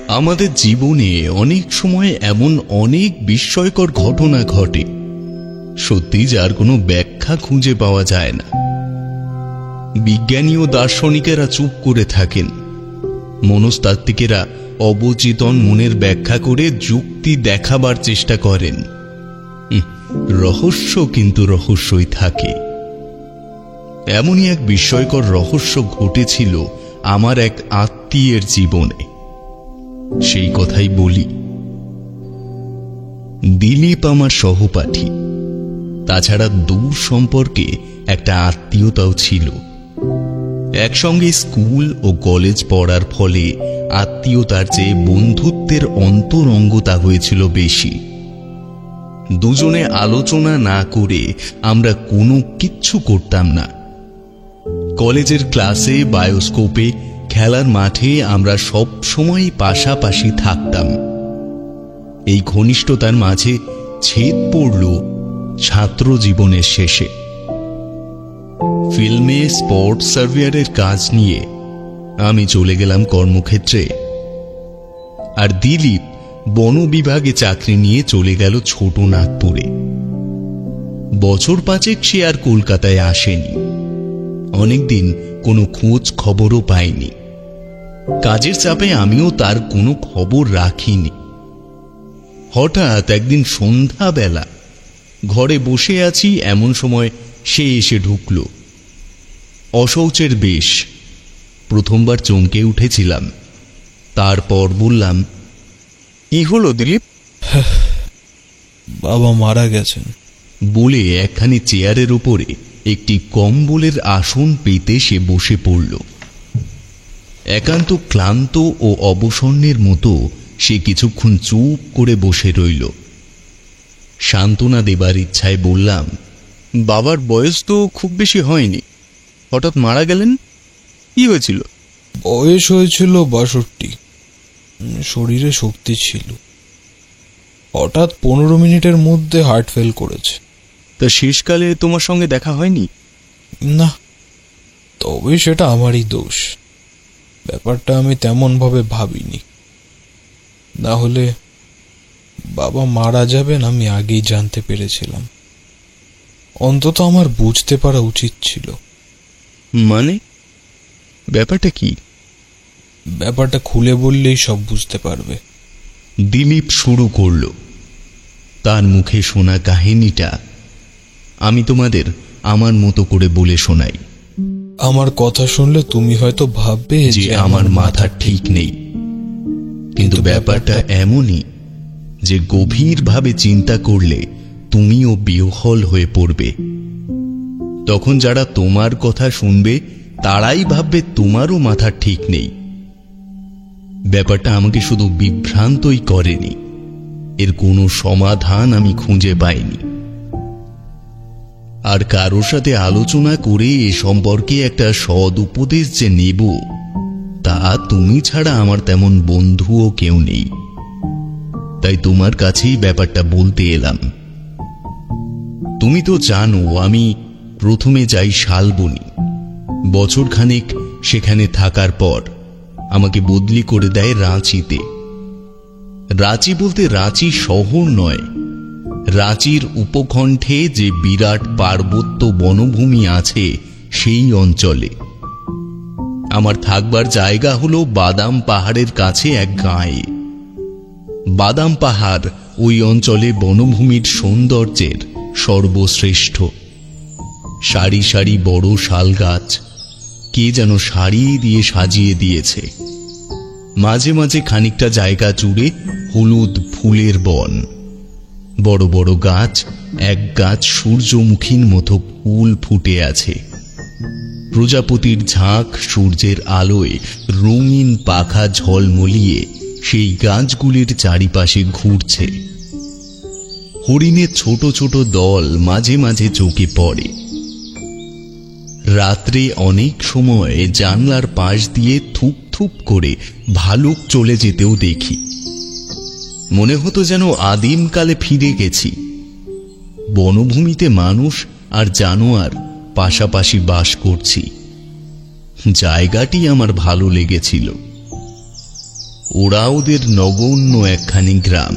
আমাদের জীবনে অনেক সময় এমন অনেক বিস্ময়কর ঘটনা ঘটে, সত্যি যার কোনো ব্যাখ্যা খুঁজে পাওয়া যায় না। বিজ্ঞানী ও দার্শনিকেরা চুপ করে থাকেন, মনস্তাত্ত্বিকেরা অবচেতন মনের ব্যাখ্যা করে যুক্তি দেখাবার চেষ্টা করেন। রহস্য কিন্তু রহস্যই থাকে। এমনই এক বিস্ময়কর রহস্য ঘটেছিল আমার এক আত্মীয়ের জীবনে। সেই কথাই বলি। দিলীপ আমার সহপাঠী, তাছাড়া দূর সম্পর্কে একটা আত্মীয়তাও ছিল। একসঙ্গে স্কুল ও কলেজ পড়ার ফলে আত্মীয়তার চেয়ে বন্ধুত্বের অন্তরঙ্গতা হয়েছিল বেশি। দুজনে আলোচনা না করে আমরা কোনো কিচ্ছু করতাম না। কলেজের ক্লাসে, বায়োস্কোপে, খেলার মাঠে আমরা সব সময় পাশাপাশি থাকতাম। এই ঘনিষ্ঠতার মাঝে ছেদ পড়ল ছাত্র জীবনের শেষে। ফিল্মে স্পট সার্ভেয়ারের কাজ নিয়ে আমি চলে গেলাম কর্মক্ষেত্রে, আর দিলীপ বন বিভাগে চাকরি নিয়ে চলে গেল ছোটনাগপুরে। বছর 5 সে আর কলকাতায় আসেনি। অনেকদিন কোনো খোঁজ খবরও পাইনি। কাজের চাপে আমিও তার কোনো খবর রাখিনি। হঠাৎ একদিন সন্ধ্যাবেলা ঘরে বসে আছি, এমন সময় সে এসে ঢুকল। অশৌচের বেশ। প্রথমবার চমকে উঠেছিলাম, তারপর বললাম, কি হলো দিলীপ? বাবা মারা গেছেন বলে একখানি চেয়ারের উপরে একটি কম্বলের আসন পেতে সে বসে পড়ল। একান্ত ক্লান্ত ও অবসন্নের মতো সে কিছুক্ষণ চুপ করে বসে রইল। সান্ত্বনা দেবার ইচ্ছায় বললাম, বাবার বয়স তো খুব বেশি হয়নি, হঠাৎ মারা গেলেন, কি হয়েছিল? বয়স হয়েছিল 62। শরীরে শক্তি ছিল, হঠাৎ 15 মিনিটের মধ্যে হার্ট ফেল করেছে। তা শেষকালে তোমার সঙ্গে দেখা হয়নি? না, তবে সেটা আমারই দোষ। ব্যাপারটা আমি তেমন ভাবে ভাবিনি। না হলে বাবা মারা যাবেন আমি আগেই জানতে পেরেছিলাম। অন্তত আমার বুঝতে পারা উচিত ছিল। মানে ব্যাপারটা কি? ব্যাপারটা খুলে বললেই সব বুঝতে পারবে। দিলীপ শুরু করল। তার মুখে শোনা কাহিনীটা আমি তোমাদের আমার মতো করে বলে শোনাই। আমার কথা শুনলে তুমি হয়তো ভাববে যে আমার মাথা ঠিক নেই, কিন্তু ব্যাপারটা এমনই যে গভীরভাবে চিন্তা করলে তুমিও বিহ্বল হয়ে পড়বে। তখন যারা তোমার কথা শুনবে তারাই ভাববে তোমারও মাথা ঠিক নেই। ব্যাপারটা আমাকে শুধু বিভ্রান্তই করেনি, এর কোনো সমাধান আমি খুঁজে পাইনি। আর কারোর সাথে আলোচনা করে এ সম্পর্কে একটা সদ উপদেশ যে নেব, তা তুমি ছাড়া আমার তেমন বন্ধুও কেউ নেই। তাই তোমার কাছেই ব্যাপারটা বলতে এলাম। তুমি তো জানো আমি প্রথমে যাই শালবনী। বছরখানেক সেখানে থাকার পর আমাকে বদলি করে দেয় রাঁচিতে। রাঁচি বলতে রাঁচি শহর নয়, রাঁচির উপকণ্ঠে যে বিরাট পার্বত্য বনভূমি আছে সেই অঞ্চলে। আমার থাকবার জায়গা হলো বাদাম পাহাড়ের কাছে এক গাঁয়ে। বাদাম পাহাড় ওই অঞ্চলে বনভূমির সৌন্দর্যের সর্বশ্রেষ্ঠ। সারি সারি বড় শাল গাছ কে যেন শাড়ি দিয়ে সাজিয়ে দিয়েছে। মাঝে মাঝে খানিকটা জায়গা জুড়ে হলুদ ফুলের বন। বড় বড় গাছ, এক গাছ সূর্যমুখীর মতো ফুল ফুটে আছে। প্রজাপতির ঝাঁক সূর্যের আলোয় রঙিন পাখা ঝলমলিয়ে সেই গাছগুলির চারিপাশে ঘুরছে। হরিণের ছোট ছোট দল মাঝে মাঝে চোখে পড়ে। রাত্রে অনেক সময় জানলার পাশ দিয়ে থুপ থুপ করে ভালুক চলে যেতেও দেখি। মনে হতো যেন আদিমকালে ফিরে গেছি। বনভূমিতে মানুষ আর জানোয়ার পাশাপাশি বাস করছি। জায়গাটি আমার ভালো লেগেছিল। ওরা ওদের নগণ্য একখানি গ্রাম,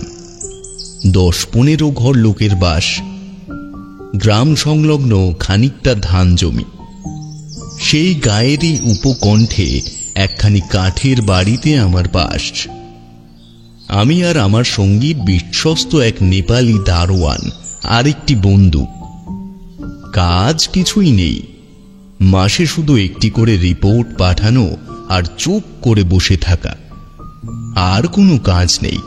10-15 ঘর লোকের বাস। গ্রাম সংলগ্ন খানিকটা ধান জমি। সেই গায়েরই উপকণ্ঠে একখানি কাঠের বাড়িতে আমার বাস। আমি আর আমার সঙ্গী বিশ্বস্ত এক নেপালি দারোয়ান আর একটি বন্ধু। কাজ কিছুই নেই, মাসে শুধু একটি করে রিপোর্ট পাঠানো আর চুপ করে বসে থাকা, আর কোনো কাজ নেই।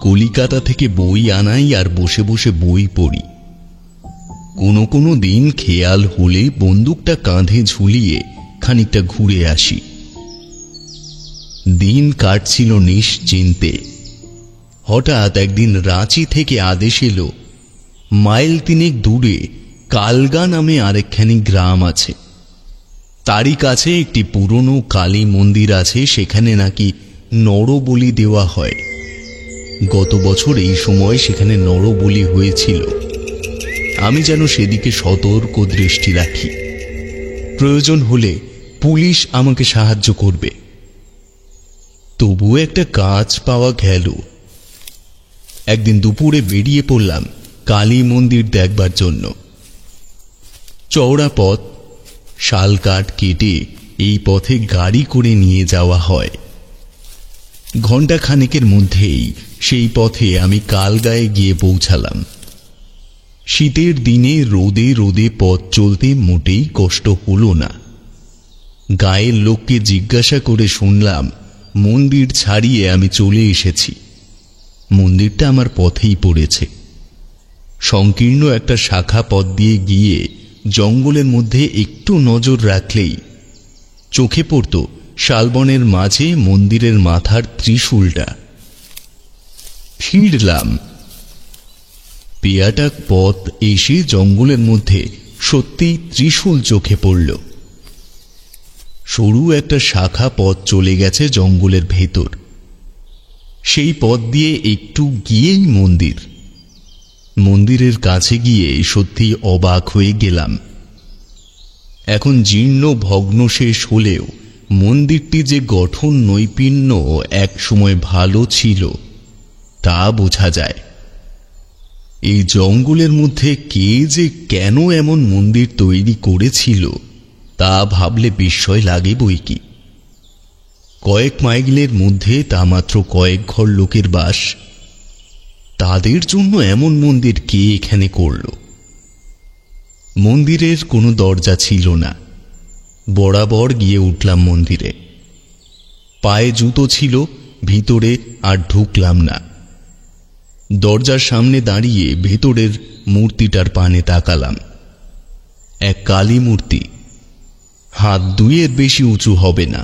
কলিকাতা থেকে বই আনাই আর বসে বসে বই পড়ি। কোনো কোনো দিন খেয়াল হলে বন্দুকটা কাঁধে ঝুলিয়ে খানিকটা ঘুরে আসি। দিন কাটছিল নিশ্চিন্তে। হঠাৎ একদিন রাঁচি থেকে আদেশ এলো, মাইল 3 দূরে কালগা নামে আরেকখানি গ্রাম আছে, তারই কাছে একটি পুরনো কালী মন্দির আছে, সেখানে নাকি নরবলি দেওয়া হয়। গত বছর এই সময় সেখানে নরবলি হয়েছিল। আমি যেন সেদিকে সতর্ক দৃষ্টি রাখি, প্রয়োজন হলে পুলিশ আমাকে সাহায্য করবে। তবুও একটা কাজ পাওয়া গেল। একদিন দুপুরে বেরিয়ে পড়লাম কালী মন্দির দেখবার জন্য। চওড়া পথ, শাল কাঠ কেটে এই পথে গাড়ি করে নিয়ে যাওয়া হয়। ঘণ্টা খানেকের মধ্যেই সেই পথে আমি কালগায়ে গিয়ে পৌঁছালাম। শীতের দিনে রোদে রোদে পথ চলতে মোটেই কষ্ট হলো না। গায়ের লোককে জিজ্ঞাসা করে শুনলাম মন্দির ছাড়িয়ে আমি চলে এসেছি। মন্দিরটা আমার পথেই পড়েছে। সংকীর্ণ একটা শাখা পথ দিয়ে গিয়ে জঙ্গলের মধ্যে একটু নজর রাখলেই চোখে পড়ত শালবনের মাঝে মন্দিরের মাথার ত্রিশূলটা। ফিরলাম। পেয়াটাক পথ এসে জঙ্গলের মধ্যে সত্যি ত্রিশূল চোখে পড়ল। সরু একটা শাখা পথ চলে গেছে জঙ্গলের ভেতর। সেই পথ দিয়ে একটু গিয়েই মন্দির। মন্দিরের কাছে গিয়ে সত্যি অবাক হয়ে গেলাম। এখন জীর্ণ ভগ্ন শেষ হলেও মন্দিরটি যে গঠন নৈপুণ্য এক সময় ভালো ছিল তা বোঝা যায়। এই জঙ্গলের মধ্যে কে যে কেন এমন মন্দির তৈরি করেছিল তা ভাবলে বিস্ময় লাগে বইকি। কয়েক মাইলের মধ্যে তা মাত্র কয়েক ঘর লোকের বাস। তাদের জন্য এমন মন্দির কে এখানে করল? মন্দিরের কোনো দরজা ছিল না। বরাবর গিয়ে উঠলাম মন্দিরে। পায়ে জুতো ছিল, ভিতরে আর ঢুকলাম না। দরজার সামনে দাঁড়িয়ে ভেতরের মূর্তিটার পানে তাকালাম। এক কালী মূর্তি, হাত 2 বেশি উঁচু হবে না,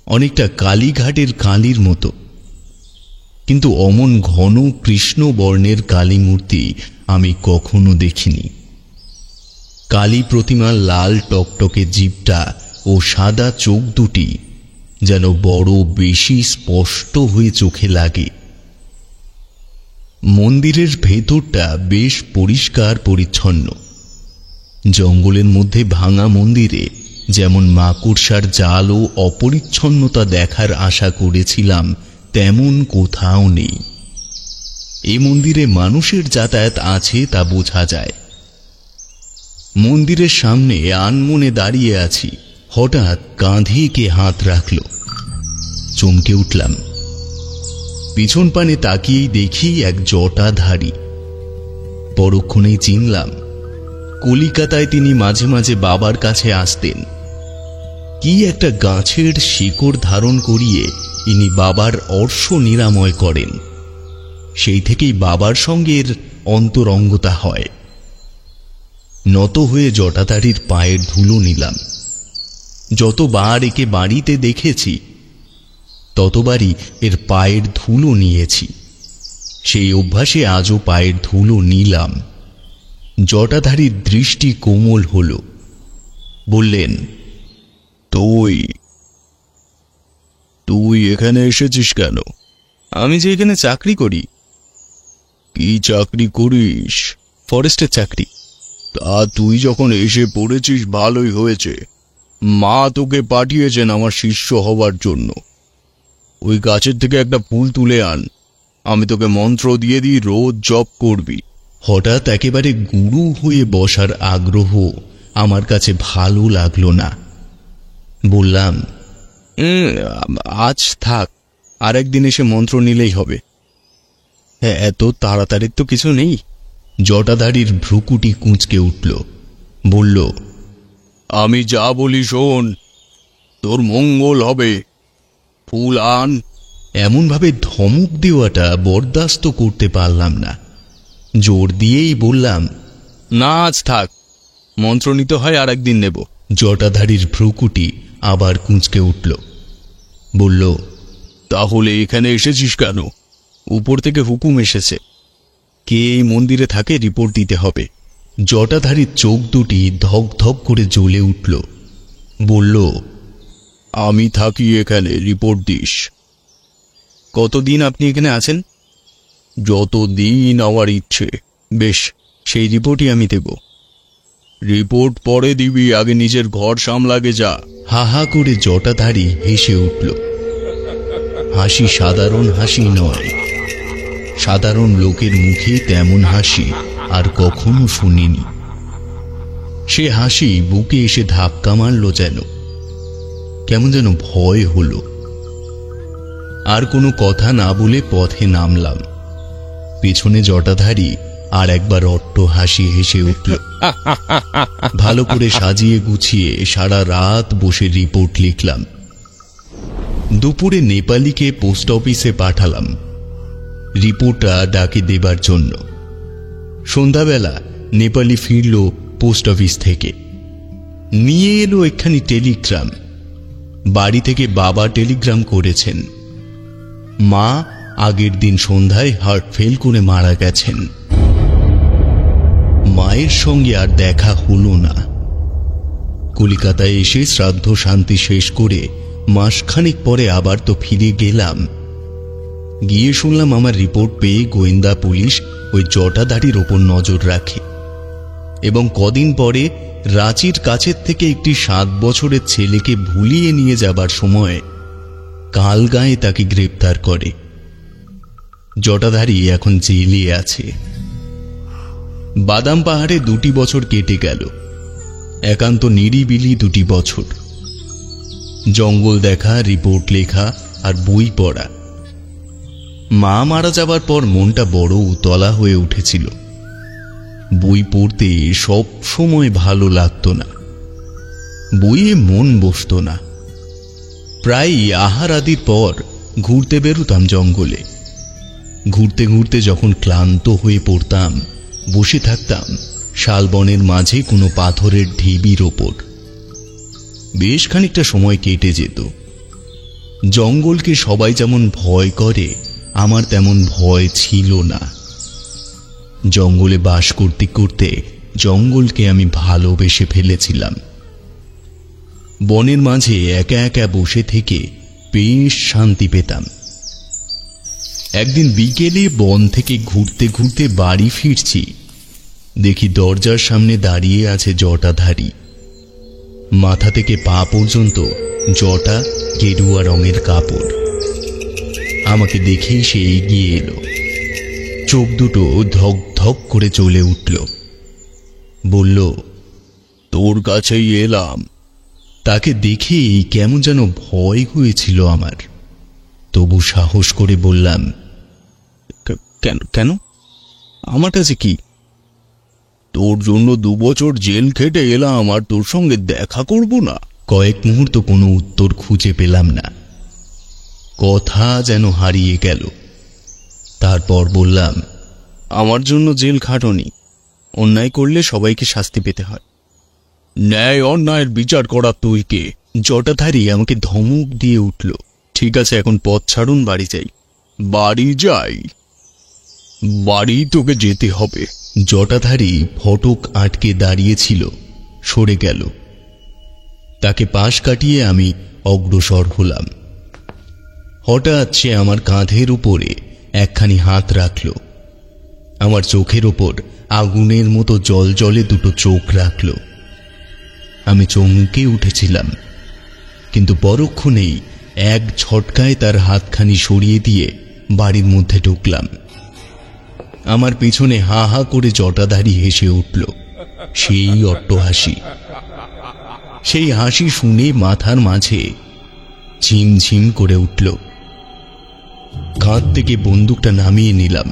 অনেকটা কালীঘাটের কালীর মতো। কিন্তু অমন ঘন কৃষ্ণ বর্ণের কালী মূর্তি আমি কখনো দেখিনি। কালী প্রতিমার লাল টকটকে জিভটা ও সাদা চোখ দুটি যেন বড় বেশি স্পষ্ট হয়ে চোখে লাগে। মন্দিরের ভেতরটা বেশ পরিষ্কার পরিচ্ছন্ন। জঙ্গলের মধ্যে ভাঙা মন্দিরে যেমন মাকড়সার জাল ও অপরিচ্ছন্নতা দেখার আশা করেছিলাম তেমন কোথাও নেই। এই মন্দিরে মানুষের যাতায়াত আছে তা বোঝা যায়। মন্দিরের সামনে আনমনে দাঁড়িয়ে আছি, হঠাৎ কাঁধে কে হাত রাখল। চমকে উঠলাম। পিছন পানে তাকিয়েই দেখি এক জটাধারী। পরক্ষণেই চিনলাম, কলিকাতায় তিনি মাঝে মাঝে বাবার কাছে আসতেন। কি একটা গাছের শিকড় ধারণ করিয়ে ইনি বাবার অর্শ নিরাময় করেন। সেই থেকেই বাবার সঙ্গে এর অন্তরঙ্গতা হয়। নত হয়ে জটাধারীর পায়ের ধুলো নিলাম। যতবার একে বাড়িতে দেখেছি ততবারই এর পায়ের ধুলো নিয়েছি। সেই অভ্যাসে আজও পায়ের ধুলো নিলাম। জটাধারীর দৃষ্টি কোমল হল। বললেন, তুই এখানে এসেছিস কেন? আমি যে এখানে চাকরি করি। কি চাকরি করিস? ফরেস্টের চাকরি। তা তুই যখন এসে পড়েছিস ভালোই হয়েছে। মা তোকে পাঠিয়েছেন আমার শিষ্য হবার জন্য। ওই গাছের থেকে একটা ফুল তুলে আন, আমি তোকে মন্ত্র দিয়ে দিই, রোজ জপ করবি। হঠাৎ একেবারে গুরু হয়ে বসার আগ্রহ আমার কাছে ভালো লাগলো না। বললাম, আজ থাক, আর একদিন এসে মন্ত্র নিলেই হবে। হ্যাঁ, এত তাড়াতাড়ি তো কিছু নেই। জটাধারীর ভ্রুকুটি কুঁচকে উঠল। বলল, আমি যা বলি শোন, তোর মঙ্গল হবে, ফুল আন। এমনভাবে ধমক দেওয়াটা বরদাস্ত করতে পারলাম না। জোর দিয়েই বললাম, না, আজ থাক, মন্ত্র নিতে হয় আর একদিন নেব। জটাধারীর ভ্রুকুটি আবার কুঁচকে উঠল। বলল, তাহলে এখানে এসেছিস কেন? উপর থেকে হুকুম এসেছে, কে এই মন্দিরে থাকে রিপোর্ট দিতে হবে। জটাধারীর চোখ দুটি ধক ধক করে জ্বলে উঠল। বলল, আমি থাকি এখানে, রিপোর্ট দিস। কতদিন আপনি এখানে আছেন? যতদিন আমার ইচ্ছে। বেশ, সেই রিপোর্টই আমি দেব। রিপোর্ট পরে দিবি, আগে নিজের ঘর সামলাগে যা। হা হা করে জটাধারী হেসে উঠল। হাসি সাধারণ হাসি নয়, সাধারণ লোকের মুখে তেমন হাসি আর কখনো শুনিনি। সে হাসি বুকে এসে ধাক্কা মারল, যেন কেমন যেন ভয় হলো। আর কোনো কথা না বলে পথে নামলাম। পেছনে জটাধারী আর একবার অট্ট হাসি হেসে উঠল। ভালো করে সাজিয়ে গুছিয়ে সারা রাত বসে রিপোর্ট লিখলাম। দুপুরে নেপালিকে পোস্ট অফিসে পাঠালাম রিপোর্টটা ডাকে দেবার জন্য। সন্ধ্যাবেলা নেপালি ফিরল পোস্ট অফিস থেকে, নিয়ে এলো একখানি টেলিগ্রাম। বাড়ি থেকে বাবা টেলিগ্রাম করেছেন, মা আগের দিন সন্ধ্যায় হার্ট ফেল করে মারা গেছেন। মায়ের সঙ্গে আর দেখা হলো না। কলিকাতায় এসে শ্রাদ্ধ শান্তি শেষ করে মাসখানেক পরে আবার তো ফিরে গেলাম। গিয়ে শুনলাম আমার রিপোর্ট পেয়ে গোয়েন্দা পুলিশ ওই জটাধারীর ওপর নজর রাখে এবং কদিন পরে রাঁচির কাছের থেকে একটি 7 বছরের ছেলেকে ভুলিয়ে নিয়ে যাবার সময় কালগাঁয়ে তাকে গ্রেপ্তার করে। জটাধারী এখন জেলে আছে। বাদাম পাহাড়ে 2 বছর কেটে গেল, একান্ত নিরিবিলি 2 বছর। জঙ্গল দেখা, রিপোর্ট লেখা আর বই পড়া। মা মারা যাবার পর মনটা বড় উতলা হয়ে উঠেছিল। বই পড়তে সব সময় ভালো লাগতো না, বইয়ে মন বসতো না। প্রায় আহার আদির পর ঘুরতে বেরোতাম জঙ্গলে। ঘুরতে ঘুরতে যখন ক্লান্ত হয়ে পড়তাম, বসে থাকতাম শালবনের মাঝে কোনো পাথরের ঢিবির ওপর। বেশ খানিকটা সময় কেটে যেত। জঙ্গলকে সবাই যেমন ভয় করে, আমার তেমন ভয় ছিল না। জঙ্গলে বাস করতে করতে জঙ্গলকে আমি ভালোবেসে ফেলেছিলাম। বনের মাঝে একা একা বসে থেকে বেশ শান্তি পেতাম। একদিন বিকেলে বন থেকে ঘুরতে ঘুরতে বাড়ি ফিরছি, দেখি দরজার সামনে দাঁড়িয়ে আছে জটাধারী। মাথা থেকে পা পর্যন্ত জটা, গেরুয়া রঙের কাপড়। আমাকে দেখেই সে এগিয়ে এলো। চোখ দুটো ধক ধক করে জ্বলে উঠল। বলল, তোর কাছেই এলাম। তাকে দেখেই কেমন যেন ভয় হয়েছিল আমার। তবু সাহস করে বললাম, কেন কেন আমার কাছে কি? তোর জন্য 2 বছর জেল খেটে এলাম, আর তোর সঙ্গে দেখা করব না? কয়েক মুহূর্ত কোনো উত্তর খুঁজে পেলাম না। কথা যেন হারিয়ে গেল। তারপর বললাম, আমার জন্য জেল খাটনি, অন্যায় করলে সবাইকে শাস্তি পেতে হয়। ন্যায় অন্যায়ের বিচার করা তুই কে? জটাধারী আমাকে ধমক দিয়ে উঠল। ঠিক আছে, এখন পথ ছাড়ুন, বাড়ি যাই। বাড়ি যাই? বাড়ি তোকে যেতে হবে। জটাধারী ফটক আটকে দাঁড়িয়েছিল, সরে গেল। তাকে পাশ কাটিয়ে আমি অগ্রসর হলাম। হঠাৎ সে আমার কাঁধের উপরে একখানি হাত রাখল। আমার চোখের ওপর আগুনের মতো জলজলে 2 চোখ রাখল। আমি চমকে উঠেছিলাম, কিন্তু পরক্ষণেই এক ঝটকায় তার হাতখানি সরিয়ে দিয়ে বাড়ির মধ্যে ঢুকলাম। আমার পিছনে হা হা করে জটাধারী হেসে উঠল, সেই অট্টহাসি। সেই হাসি শুনে মাথার মাঝে ঝিমঝিম করে উঠল। কাঁধ থেকে বন্দুকটা নামিয়ে নিলাম।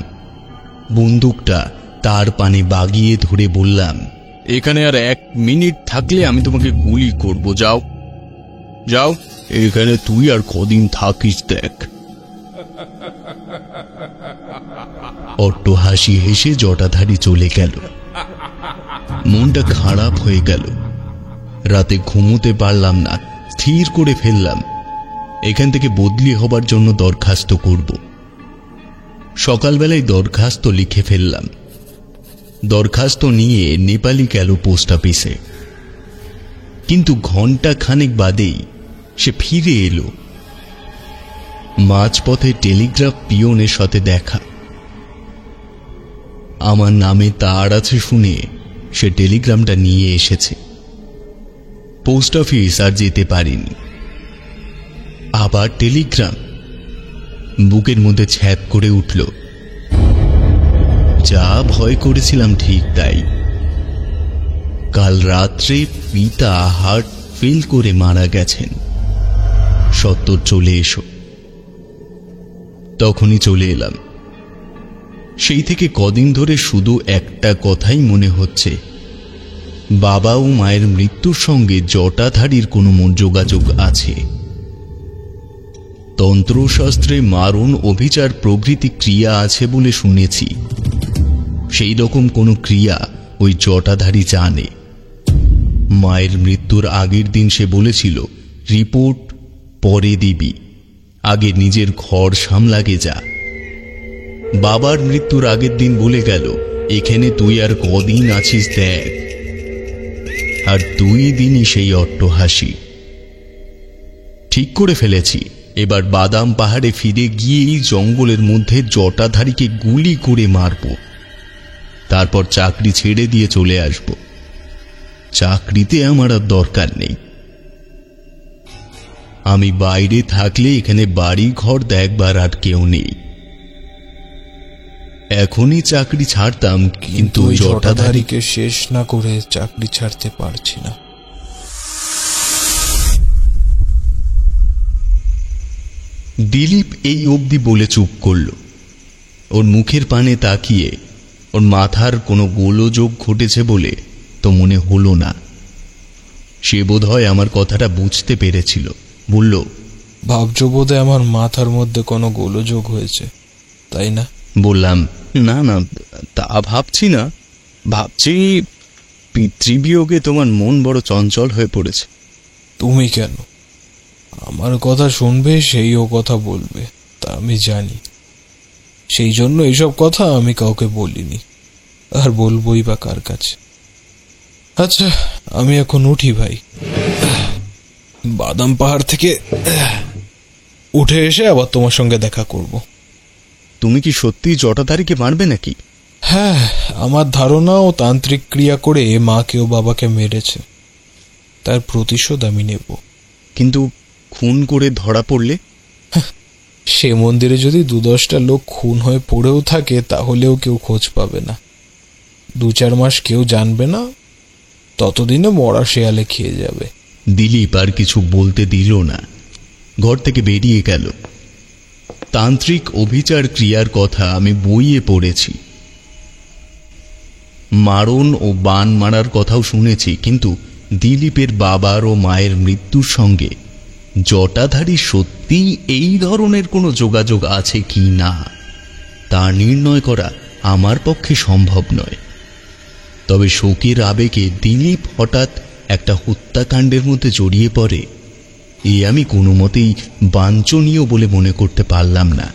বন্দুকটা তার পানে বাগিয়ে ধরে বললাম, এখানে আর 1 মিনিট থাকলে আমি তোমাকে গুলি করব। যাও যাও, এখানে তুই আর কদিন থাকিস দেখ। অট্টহাসি হেসে জটাধারী চলে গেল। মনটা খারাপ হয়ে গেল। রাতে ঘুমোতে পারলাম না। স্থির করে ফেললাম এখান থেকে বদলি হবার জন্য দরখাস্ত করব। সকালবেলায় দরখাস্ত লিখে ফেললাম। দরখাস্ত নিয়ে নেপালি গেল পোস্ট অফিসে। কিন্তু ঘন্টা খানেক বাদেই সে ফিরে এলো। মাঝপথে টেলিগ্রাফ পিয়নের সাথে দেখা। আমার নামে তার আছে শুনে সে টেলিগ্রামটা নিয়ে এসেছে। পোস্ট অফিস আর যেতে পারিনি। আবার টেলিগ্রাম। বুকের মধ্যে ছ্যাপ করে উঠল। যা ভয় করেছিলাম ঠিক তাই। কাল রাত্রে পিতা হার্ট ফেল করে মারা গেছেন। সত্তর চলে এসো। তখনই চলে এলাম। সেই থেকে কদিন ধরে শুধু একটা কথাই মনে হচ্ছে, বাবা ও মায়ের মৃত্যুর সঙ্গে জটাধারীর কোনো যোগাযোগ আছে। তন্ত্রশাস্ত্রে মারণ, অভিচার প্রভৃতি ক্রিয়া আছে বলে শুনেছি। সেই রকম কোনো ক্রিয়া ওই জটাধারী জানে। মায়ের মৃত্যুর আগের দিন সে বলেছিল, রিপোর্ট পরে দিবি, আগে নিজের ঘর সামলাগে যা। বাবার মৃত্যুর আগের দিন বলে গেল, এখানে তুই আর কদিন আছিস দেখ। আর 2 দিনই সেই অট্টহাসি। ঠিক করে ফেলেছি, এবার বাদাম পাহাড়ে ফিরে গিয়েই জঙ্গলের মধ্যে জটাধারীকে গুলি করে মারব। তারপর চাকরি ছেড়ে দিয়ে চলে আসব। চাকরিতে আমার আর দরকার নেই। আমি বাইরে থাকলে এখানে বাড়ি ঘর দেখবার আর কেউ নেই। এখনই চাকরি ছাড়তাম, কিন্তু জটাধারীকে শেষ না করে চাকরি ছাড়তে পারছি না। দিলীপ এই অবধি বলে চুপ করল। ওর মুখের পানে তাকিয়ে ওর মাথার কোনো গোলযোগ ঘটেছে বলে তো মনে হলো না। সে বোধহয় আমার কথাটা বুঝতে পেরেছিল। বলল, ভাবছো বোধহয় আমার মাথার মধ্যে কোনো গোলযোগ হয়েছে, তাই না? বললাম, না না, তা ভাবছি না। ভাবছি পিতৃবিয়োগে তোমার মন বড় চঞ্চল হয়ে পড়েছে। তুমি কেন? আমার কথা শুনবে, সেইও কথা বলবে, তা আমি জানি। সেই জন্য এইসব কথা আমি কাউকে বলিনি, আর বলবোই বা কার কাছে। আচ্ছা, আমি এখন উঠি ভাই। বাদাম পাহাড় থেকে উঠে এসে আবার তোমার সঙ্গে দেখা করব। তুমি কি সত্যি জটাধারীকে মারবে নাকি? হ্যাঁ, আমার ধারণা ও তান্ত্রিক ক্রিয়া করে মাকে ও বাবাকে মেরেছে। তার প্রতিশোধ আমি নেব। কিন্তু খুন করে ধরা পড়লে? সে মন্দিরে যদি 2-10টা লোক খুন হয়ে পড়েও থাকে, তাহলেও কেউ খোঁজ পাবে না। 2-4 মাস কেউ জানবে না, ততদিনে মরা শেয়ালে খেয়ে যাবে। দিলীপ আর কিছু বলতে দিল না, ঘর থেকে বেরিয়ে গেল। তান্ত্রিক অভিচার ক্রিয়ার কথা আমি বইয়ে পড়েছি, মারণ ও বান মারার কথাও শুনেছি, কিন্তু দিলীপের বাবার ও মায়ের মৃত্যুর সঙ্গে জটাধারী সত্যি এই ধরনের কোনো যোগাযোগ আছে কি না তা নির্ণয় করা আমার পক্ষে সম্ভব নয়। তবে শোকের আবেগে দিলীপ হঠাৎ একটা হত্যাকাণ্ডের মধ্যে জড়িয়ে পড়ে, এ আমি কোনো মতেই বাঞ্ছনীয় বলে মনে করতে পারলাম না।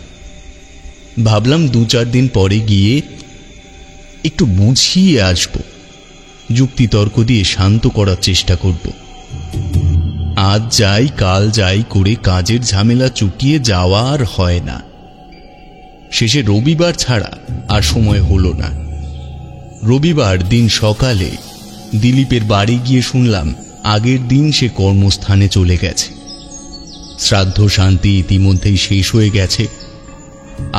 ভাবলাম 2-4 দিন পরে গিয়ে একটু বুঝিয়ে আসব, যুক্তিতর্ক দিয়ে শান্ত করার চেষ্টা করব। আজ যাই কাল যাই করে কাজের ঝামেলা চুকিয়ে যাওয়া আর হয় না। শেষে রবিবার ছাড়া আর সময় হলো না। রবিবার দিন সকালে দিলীপের বাড়ি গিয়ে শুনলাম আগের দিন সে কর্মস্থানে চলে গেছে। শ্রাদ্ধ শান্তি ইতিমধ্যেই শেষ হয়ে গেছে।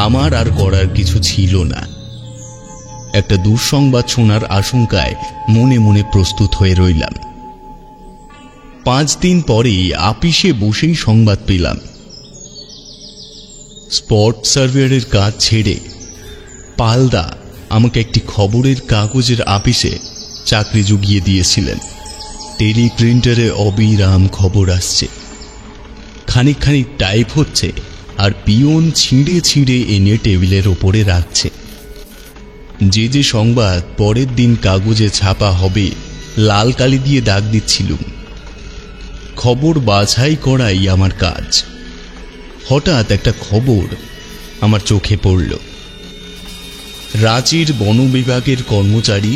আমার আর করার কিছু ছিল না। একটা দুঃসংবাদ শোনার আশঙ্কায় মনে মনে প্রস্তুত হয়ে রইলাম। 5 দিন পরেই আপিসে বসেই সংবাদ পেলাম, স্পট সার্ভেয়ারের কাজ ছেড়ে পালদা আমাকে একটি খবরের কাগজের আপিসে চাকরি জুগিয়ে দিয়েছিলেন। টেলিপ্রিন্টারে অবিরাম খবর আসছে, খানিক খানিক টাইপ হচ্ছে, আর পিয়ন ছিঁড়ে ছিঁড়ে এনে টেবিলের ওপরে রাখছে। যে যে সংবাদ পরের দিন কাগজে ছাপা হবে লাল কালি দিয়ে দাগ দিচ্ছিলুম। খবর বাছাই করাই আমার কাজ। হঠাৎ একটা খবর আমার চোখে পড়ল। রাঁচির বন বিভাগের কর্মচারী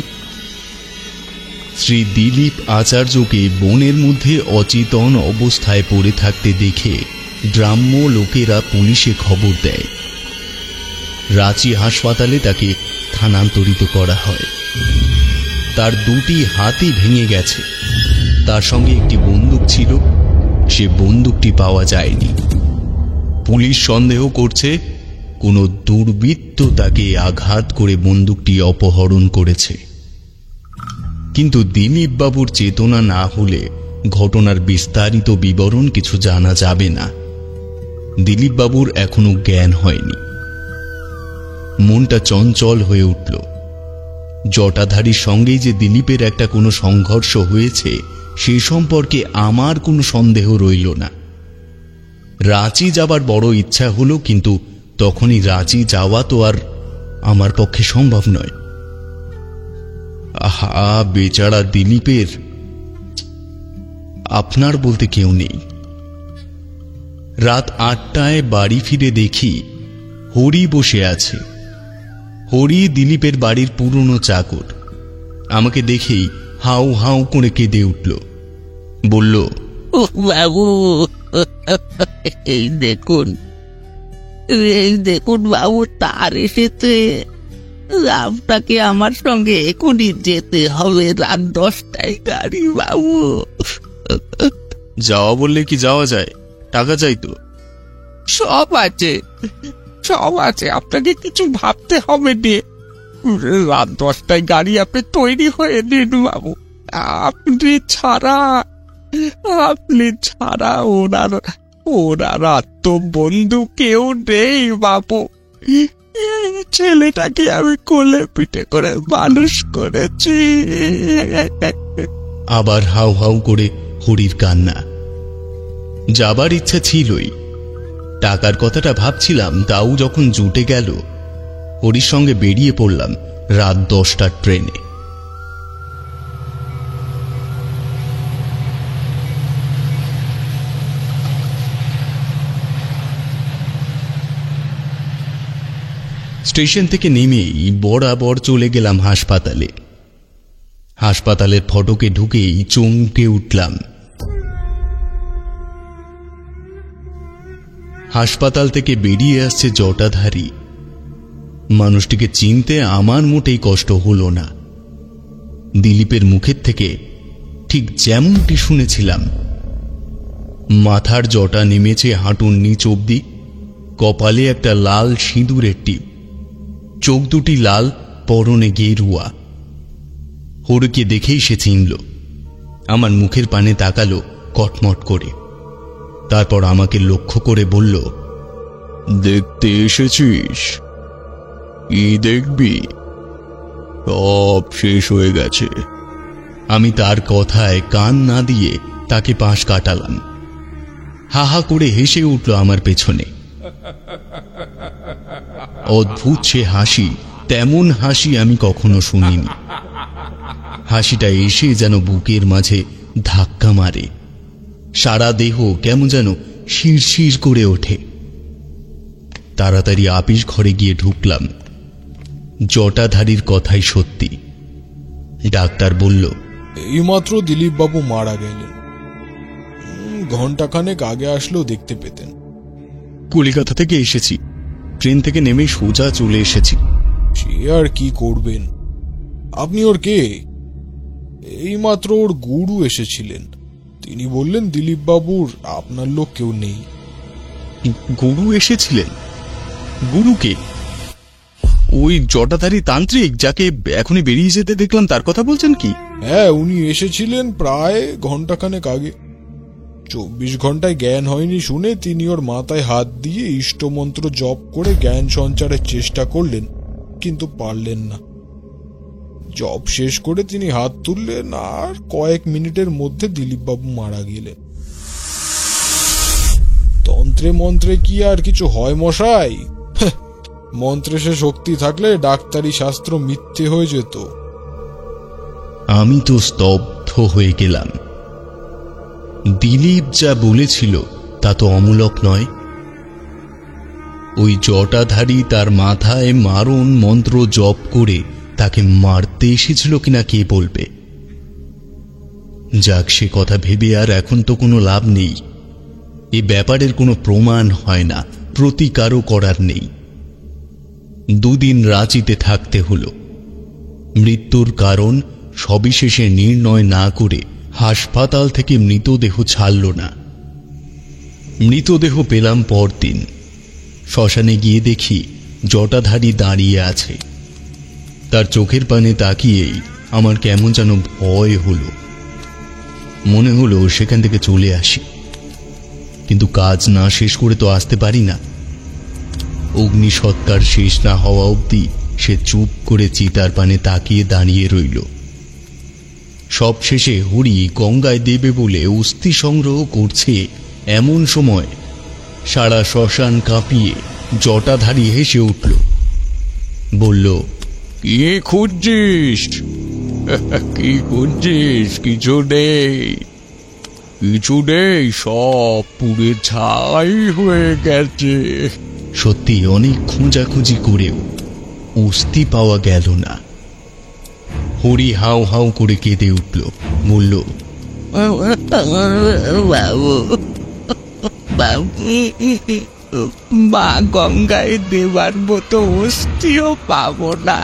শ্রী দিলীপ আচার্যকে বনের মধ্যে অচেতন অবস্থায় পড়ে থাকতে দেখে গ্রাম্য লোকেরা পুলিশে খবর দেয়। রাঁচি হাসপাতালে তাকে স্থানান্তরিত করা হয়। তার 2টি হাতই ভেঙে গেছে। তার সঙ্গে একটি বন্দুক ছিল, সে বন্দুকটি পাওয়া যায়নি। পুলিশ সন্দেহ করছে কোনো দুর্বৃত্ত তাকে আঘাত করে বন্দুকটি অপহরণ করেছে। কিন্তু দিলীপ বাবুর চেতনা না হলে ঘটনার বিস্তারিত বিবরণ কিছু জানা যাবে না। দিলীপ বাবুর এখনো জ্ঞান হয়নি। মনটা চঞ্চল হয়ে উঠল। জটাধারীর সঙ্গেই যে দিলীপের একটা কোনো সংঘর্ষ হয়েছে সে সম্পর্কে আমার কোনো সন্দেহ রইল না। রাঁচি যাবার বড় ইচ্ছা হলো, কিন্তু তখনই রাঁচি যাওয়া তো আর আমার পক্ষে সম্ভব নয়। আহা, বেচারা দিলীপের আপনার বলতে কেউ নেই। রাত 8টায় বাড়ি ফিরে দেখি হরি বসে আছে। হরি দিলীপের বাড়ির পুরনো চাকর। আমাকে দেখেই হাউ হাউ করে কেঁদে উঠল। বলল, বাবু, এই দেখুন বাবু, তার এসেছে। আপনাকে আমার সঙ্গে এখনই যেতে হবে। রাত 10টায় গাড়ি বাবু। যাওয়া বললে কি যাওয়া যায়? টাকা চাই তো। সব আছে, সব আছে, আপনাকে কিছু ভাবতে হবে নে। রাত 10টায় গাড়ি, আপনি তৈরি হয়ে নিন বাবু। আপনি ছাড়া ওনার আত্মবন্ধু কেউ নেই বাবু। ছেলেটাকে আমি কোলে পিঠে করে মানুষ করেছি। আবার হাউ হাউ করে হরির কান্না। যাবার ইচ্ছা ছিলই। টাকার কথাটা ভাবছিলাম, তাও যখন জুটে গেল হরির সঙ্গে বেরিয়ে পড়লাম রাত 10টার ট্রেনে। স্টেশন থেকে নেমেই বরাবর চলে গেলাম হাসপাতালে। হাসপাতালের ফটকে ঢুকেই চমকে উঠলাম। হাসপাতাল থেকে বেরিয়ে আসছে জটাধারী। মানুষটিকে চিনতে আমার মোটেই কষ্ট হলো না। দিলীপের মুখের থেকে ঠিক যেমনটি শুনেছিলাম। মাথার জটা নেমেছে হাঁটুর নিচ অবধি, কপালে একটা লাল সিঁদুরের টিপ, চোখ দুটি লাল, পরনে গেরুয়া। হরিকে দেখেই সে চিনল। আমার মুখের পানে তাকালো কটমট করে। তারপর আমাকে লক্ষ্য করে বলল, দেখতে এসেছিস? কি দেখবি? সব শেষ হয়ে গেছে। আমি তার কথায় কান না দিয়ে তাকে পাশ কাটালাম। হা হা করে হেসে উঠল আমার পেছনে। অদ্ভুত সে হাসি, তেমন হাসি আমি কখনো শুনিনি। হাসিটা এসে যেন বুকের মাঝে ধাক্কা মারে। সারা দেহ কেমন যেন শিরশির করে ওঠে। তাড়াতাড়ি আপিস ঘরে গিয়ে ঢুকলাম। জটাধারীর কথাই সত্যি। ডাক্তার বলল, এইমাত্র দিলীপ বাবু মারা গেলেন। ঘন্টাখানেক আগে আসলেও দেখতে পেতেন। কলিকাতা থেকে এসেছি, ট্রেন থেকে নেমে সোজা চলে এসেছি। সে আর কি করবেন? আপনি ওর কে? এইমাত্র ওর গুরু এসেছিলেন, তিনি বললেন দিলীপ বাবুর আপনার লোক কেউ নেই। গুরু এসেছিলেন? গুরুকে? ওই জটাধারী তান্ত্রিক যাকে এখনই বেরিয়ে যেতে দেখলাম, তার কথা বলছেন কি? হ্যাঁ, উনি এসেছিলেন প্রায় ঘন্টাখানেক আগে। 24 ঘন্টায় জ্ঞান হয়নি শুনে তিনি ওর মাথায় হাত দিয়ে ইষ্টমন্ত্র জপ করে জ্ঞান সঞ্চারের চেষ্টা করলেন, কিন্তু পারলেন না। জপ শেষ করে তিনি হাত তুললেন আর কয়েক মিনিটের মধ্যে দিলীপবাবু মারা গেলেন। তন্ত্রে মন্ত্রে কি আর কিছু হয় মশাই? মন্ত্রে সে শক্তি থাকলে ডাক্তারি শাস্ত্র মিথ্যে হয়ে যেত। আমি তো স্তব্ধ হয়ে গেলাম। দিলীপ যা বলেছিল তা তো অমূলক নয়। ওই জটাধারী তার মাথায় মারণ মন্ত্র জপ করে তাকে মারতে এসেছিল কিনা কে বলবে। যাক, সে কথা ভেবে আর এখন তো কোনো লাভ নেই। এ ব্যাপারের কোনো প্রমাণ হয় না, প্রতিকারও করার নেই। 2 দিন রাঁচিতে থাকতে হলো। মৃত্যুর কারণ সবিশেষে নির্ণয় না করে হাসপাতাল থেকে মৃতদেহ ছাড়ল না। মৃতদেহ পেলাম পরদিন। শ্মশানে গিয়ে দেখি জটাধারী দাঁড়িয়ে আছে। তার চোখের পানে তাকিয়েই আমার কেমন যেন ভয় হলো। মনে হলো সেখান থেকে চলে আসি, কিন্তু কাজ না শেষ করে তো আসতে পারি না। অগ্নিসৎকার শেষ না হওয়া অবধি সে চুপ করে চিতার পানে তাকিয়ে দাঁড়িয়ে রইল। সব শেষে হরি গঙ্গায় দেবে বলে অস্থি সংগ্রহ করছে, এমন সময় সারা শ্মশান কাঁপিয়ে জটাধারী হেসে উঠল। বলল, কি খুঁজছিস? কি খুঁজছিস? কিছু নেই, কিছু নেই, সব পুড়ে ছাই হয়ে গেছে। সত্যি অনেক খোঁজাখুঁজি করেও অস্থি পাওয়া গেল না। হরি হাউ হাউ করে কেঁদে উঠল, বলল, বাবু, বাবু, মা গঙ্গায় দেবার মতো অস্থিও পাবো না।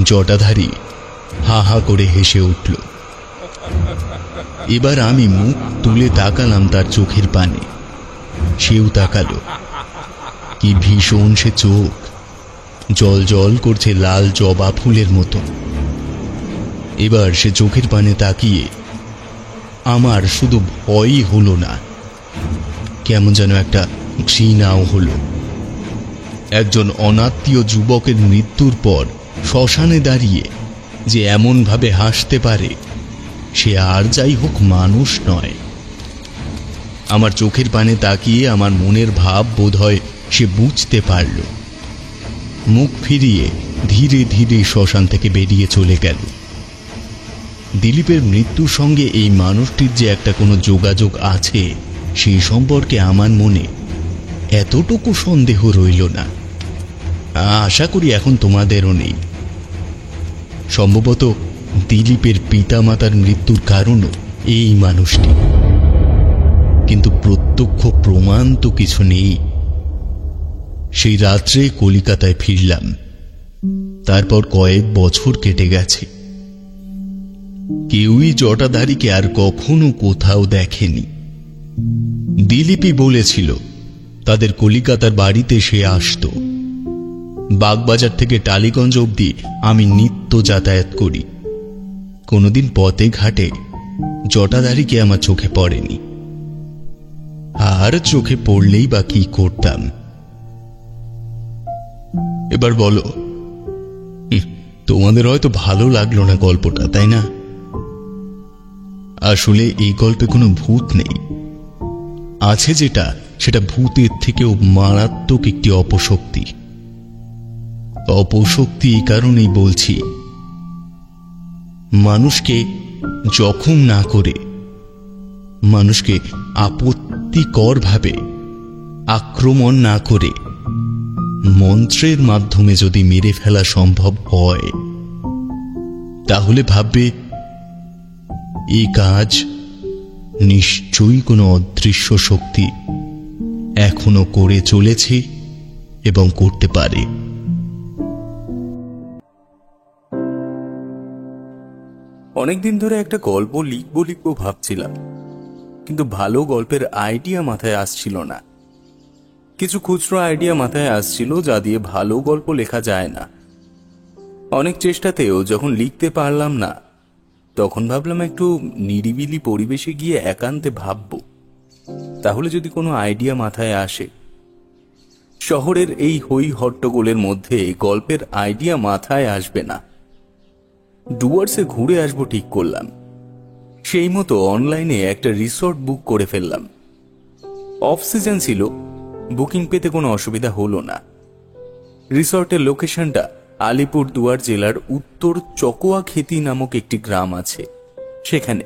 জটাধারী হা হা করে হেসে উঠল। এবার আমি মুখ তুলে তাকালাম তার চোখের পানে। সেও তাকালো। কি ভীষণ সে চোখ, জল জল করছে লাল জবা ফুলের মতো। এবার সে চোখের পানে তাকিয়ে আমার শুধু ভয়ই হলো না, কেমন যেন একটা ঘৃণাও হলো। একজন অনাত্মীয় যুবকের মৃত্যুর পর শ্মশানে দাঁড়িয়ে যে এমন ভাবে হাসতে পারে, সে আর যাই হোক মানুষ নয়। আমার চোখের পানে তাকিয়ে আমার মনের ভাব বোধহয় সে বুঝতে পারল। মুখ ফিরিয়ে ধীরে ধীরে শ্মশান থেকে বেরিয়ে চলে গেল। দিলীপের মৃত্যুর সঙ্গে এই মানুষটির যে একটা কোনো যোগাযোগ আছে, সেই সম্পর্কে আমার মনে এতটুকু সন্দেহ রইল না। আশা করি এখন তোমাদেরও নেই। সম্ভবত দিলীপের পিতামাতার মৃত্যুর কারণও এই মানুষটি, কিন্তু প্রত্যক্ষ প্রমাণ তো কিছু নেই। সেই রাত্রে কলিকাতায় ফিরলাম। তারপর কয়েক বছর কেটে গেছে। কেউই জটাধারীকে আর কখনো কোথাও দেখেনি। দিলীপই বলেছিল তাদের কলিকাতার বাড়িতে সে আসতো। বাগবাজার থেকে টালিগঞ্জ অবধি আমি নিত্য যাতায়াত করি। কোনোদিন পথে ঘাটে জটাধারীকে আমার চোখে পড়েনি। আর চোখে পড়লেই বা কি করতাম? এবার বলো, তোমাদের হয়তো ভালো লাগলো না গল্পটা, তাই না? আসলে এই গল্পে কোনো ভূত নেই। আছে যেটা, সেটা ভূতের থেকেও মারাত্মক একটি অপশক্তি। অপশক্তি এই কারণেই বলছি, মানুষকে জখম না করে, মানুষকে আপত্তিকর ভাবে আক্রমণ না করে মন্ত্রের মাধ্যমে যদি মেরে ফেলা সম্ভব হয়, তাহলে ভাববে এই কাজ নিশ্চয়ই কোনো অদৃশ্য শক্তি এখনো করে চলেছে এবং করতে পারে। অনেকদিন ধরে একটা গল্প লিখবো লিখবো ভাবছিলাম, কিন্তু ভালো গল্পের আইডিয়া মাথায় আসছিল না। কিছু খুচরো আইডিয়া মাথায় আসছিল যা দিয়ে ভালো গল্প লেখা যায় না। অনেক চেষ্টাতেও যখন লিখতে পারলাম না, তখন ভাবলাম একটু নিরিবিলি পরিবেশে গিয়ে একান্তে ভাববো, তাহলে যদি কোনো আইডিয়া মাথায় আসে। শহরের এই হই হট্টগোলের মধ্যে গল্পের আইডিয়া মাথায় আসবে না। ডুয়ার্সে ঘুরে আসবো ঠিক করলাম। সেই মতো অনলাইনে একটা রিসর্ট বুক করে ফেললাম। অফ সিজন ছিল, বুকিং পেতে কোনো অসুবিধা হলো না। রিসর্টের লোকেশনটা আলিপুরদুয়ার জেলার উত্তর চকোয়াখেতি নামক একটি গ্রাম আছে সেখানে।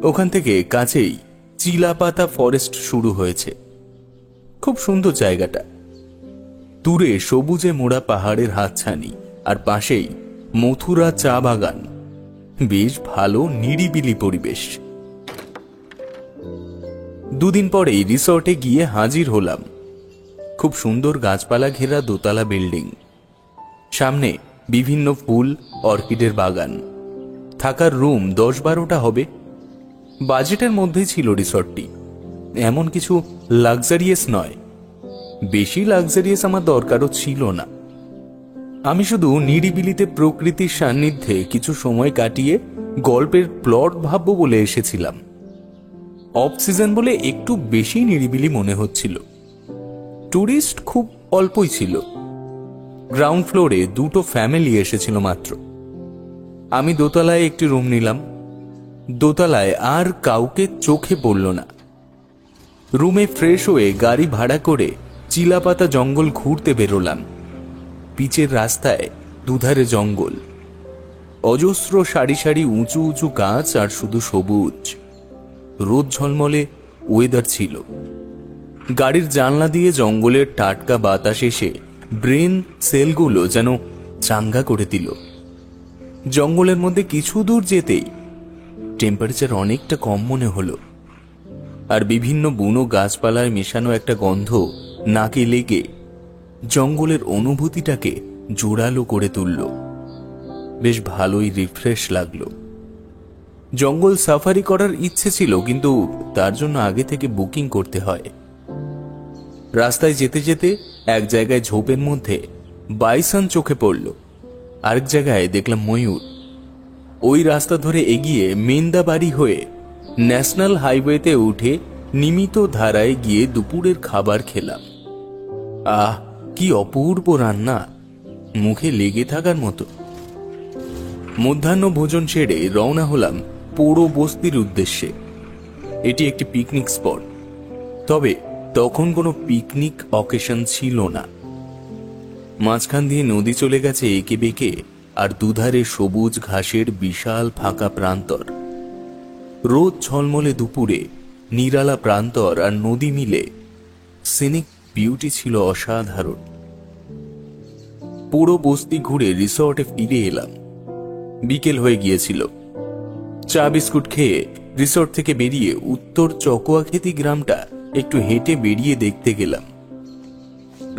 ওখান থেকে কাছেই চিলাপাতা ফরেস্ট শুরু হয়েছে। খুব সুন্দর জায়গাটা। দূরে সবুজে মোড়া পাহাড়ের হাতছানি, আর পাশেই মথুরা চা বাগান। বেশ ভালো নিরিবিলি পরিবেশ। দুদিন পরেই রিসর্টে গিয়ে হাজির হলাম। খুব সুন্দর গাছপালা ঘেরা দোতলা বিল্ডিং, সামনে বিভিন্ন ফুল অর্কিডের বাগান। থাকার রুম 10-12টা হবে। বাজেটের মধ্যেই ছিল রিসর্টটি। এমন কিছু লাক্সারিয়াস নয়, বেশি লাক্সারিয়াস আমার দরকারও ছিল না। আমি শুধু নিরিবিলিতে প্রকৃতির সান্নিধ্যে কিছু সময় কাটিয়ে গল্পের প্লট ভাববো বলে এসেছিলাম। অফ সিজন বলে একটু বেশি নিরিবিলি মনে হচ্ছিল। টুরিস্ট খুব অল্পই ছিল। গ্রাউন্ড ফ্লোরে 2টো ফ্যামিলি এসেছিল মাত্র। আমি দোতলায় একটি রুম নিলাম। দোতলায় আর কাউকে চোখে পড়ল না। রুমে ফ্রেশ হয়ে গাড়ি ভাড়া করে চিলাপাতা জঙ্গল ঘুরতে বেরোলাম। পিচের রাস্তায় দুধারে জঙ্গল, অজস্র সারি সারি উঁচু উঁচু গাছ আর শুধু সবুজ। রোদ ঝলমলে ওয়েদার ছিল। গাড়ির জানলা দিয়ে জঙ্গলের টাটকা বাতাস এসে ব্রেন সেলগুলো যেন চাঙ্গা করে দিল। জঙ্গলের মধ্যে কিছু দূর যেতেই টেম্পারেচার অনেকটা কম মনে হলো, আর বিভিন্ন বুনো গাছপালায় মেশানো একটা গন্ধ নাকে লেগে জঙ্গলের অনুভূতিটাকে জোরালো করে তুলল। বেশ ভালোই রিফ্রেশ লাগলো। জঙ্গল সাফারি করার ইচ্ছে ছিল, কিন্তু তার জন্য আগে থেকে বুকিং করতে হয়। রাস্তায় যেতে যেতে এক জায়গায় ঝোপের মধ্যে বাইসন চোখে পড়ল, আরেক জায়গায় দেখলাম ময়ূর। ওই রাস্তা ধরে এগিয়ে মেন্দাবাড়ি হয়ে ন্যাশনাল হাইওয়েতে উঠে নিমিত ধারায় গিয়ে দুপুরের খাবার খেলাম। আহ, কি অপূর্ব রান্না, মুখে লেগে থাকার মতো। মধ্যাহ্ন ভোজন সেরে রওনা হলাম পোড়ো বস্তির উদ্দেশ্যে। এটি একটি পিকনিক স্পট, তবে তখন কোনো পিকনিক অকেশন ছিল না। মাঝখান দিয়ে নদী চলে গেছে এঁকে বেঁকে, আর দুধারে সবুজ ঘাসের বিশাল ফাঁকা প্রান্তর। রোদ ঝলমলে দুপুরে নিরালা প্রান্তর আর নদী মিলে সিনিক বিউটি ছিল অসাধারণ। পুরো বস্তি ঘুরে রিসর্টে ফিরে এলাম। বিকেল হয়ে গিয়েছিল। চা বিস্কুট খেয়ে রিসর্ট থেকে বেরিয়ে উত্তর চকোয়াখেতি গ্রামটা একটু হেঁটে বেরিয়ে দেখতে গেলাম।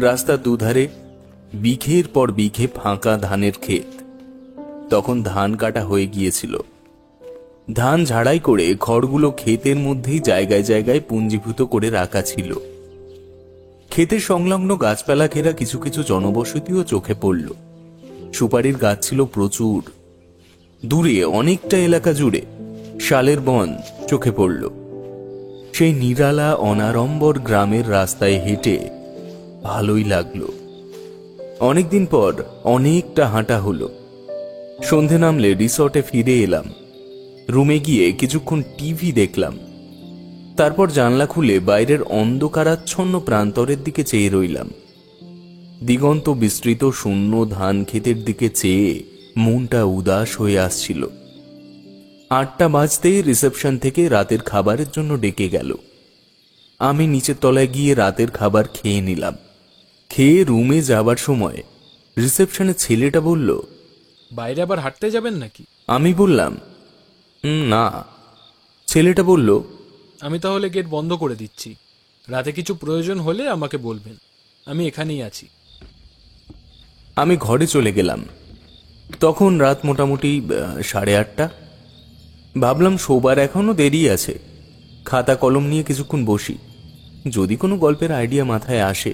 রাস্তার দুধারে বিঘের পর বিঘে ফাঁকা ধানের ক্ষেত। তখন ধান কাটা হয়ে গিয়েছিল। ধান ঝাড়াই করে খড়গুলো ক্ষেতের মধ্যেই জায়গায় জায়গায় পুঞ্জীভূত করে রাখা ছিল। ক্ষেতের সংলগ্ন গাছপালা ঘেরা কিছু কিছু জনবসতিও চোখে পড়ল। সুপারির গাছ ছিল প্রচুর। দূরে অনেকটা এলাকা জুড়ে শালের বন চোখে পড়ল। সেই নিরালা অনাড়ম্বর গ্রামের রাস্তায় হেঁটে ভালোই লাগলো। অনেকদিন পর অনেকটা হাঁটা হলো। সন্ধে নামলে রিসর্টে ফিরে এলাম। রুমে গিয়ে কিছুক্ষণ টিভি দেখলাম। তারপর জানলা খুলে বাইরের অন্ধকারাচ্ছন্ন প্রান্তরের দিকে চেয়ে রইলাম। দিগন্ত বিস্তৃত শূন্য ধান ক্ষেতের দিকে চেয়ে মনটা উদাস হয়ে আসছিল। 8টা বাজতেই রিসেপশন থেকে রাতের খাবারের জন্য ডেকে গেল। আমি নিচের তলায় গিয়ে রাতের খাবার খেয়ে নিলাম। খেয়ে রুমে যাবার সময় রিসেপশনে ছেলেটা বলল, বাইরে আবার হাঁটতে যাবেন নাকি? আমি বললাম, না। ছেলেটা বলল, আমি তাহলে গেট বন্ধ করে দিচ্ছি। রাতে কিছু প্রয়োজন হলে আমাকে বলবেন, আমি এখানেই আছি। আমি ঘরে চলে গেলাম। তখন রাত মোটামুটি 8:30। ভাবলাম শোবার এখনো দেরি আছে, খাতা কলম নিয়ে কিছুক্ষণ বসি, যদি কোনো গল্পের আইডিয়া মাথায় আসে।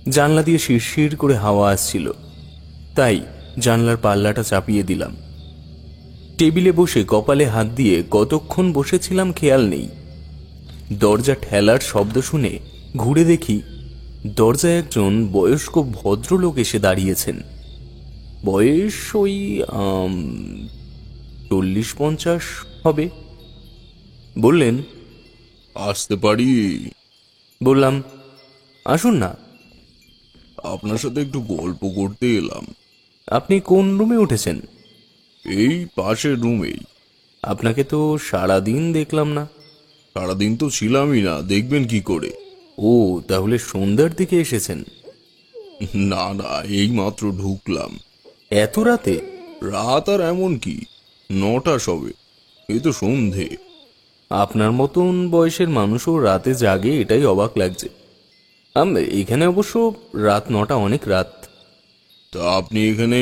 জানলা দিয়ে শিরশির করে হাওয়া আসছিল, তাই জানলার পাল্লাটা চাপিয়ে দিলাম। টেবিলে বসে কপালে হাত দিয়ে কতক্ষণ বসেছিলাম খেয়াল নেই। দরজা ঠেলার শব্দ শুনে ঘুরে দেখি দরজায় একজন বয়স্ক ভদ্রলোক এসে দাঁড়িয়েছেন। বয়স ওই 40-50 হবে। বললেন, আসতে পারি? বললাম, আসুন না। আপনার সাথে একটু গল্প করতে এলাম। আপনি কোন রুমে উঠেছেন? এই পাশের রুমেই। আপনাকে তো সারাদিন দেখলাম না। সারাদিন তো ছিলামই না, দেখবেন কি করে? ও, তাহলে সন্ধ্যার দিকে এসেছেন? না না, এই মাত্র ঢুকলাম। এত রাতে? রাত আর এমন কি, 9টা সবে, এই তো সন্ধে। আপনার মতন বয়সের মানুষও রাতে জাগে, এটাই অবাক লাগছে। এখানে অবশ্য রাত 9টা অনেক রাত। তা আপনি এখানে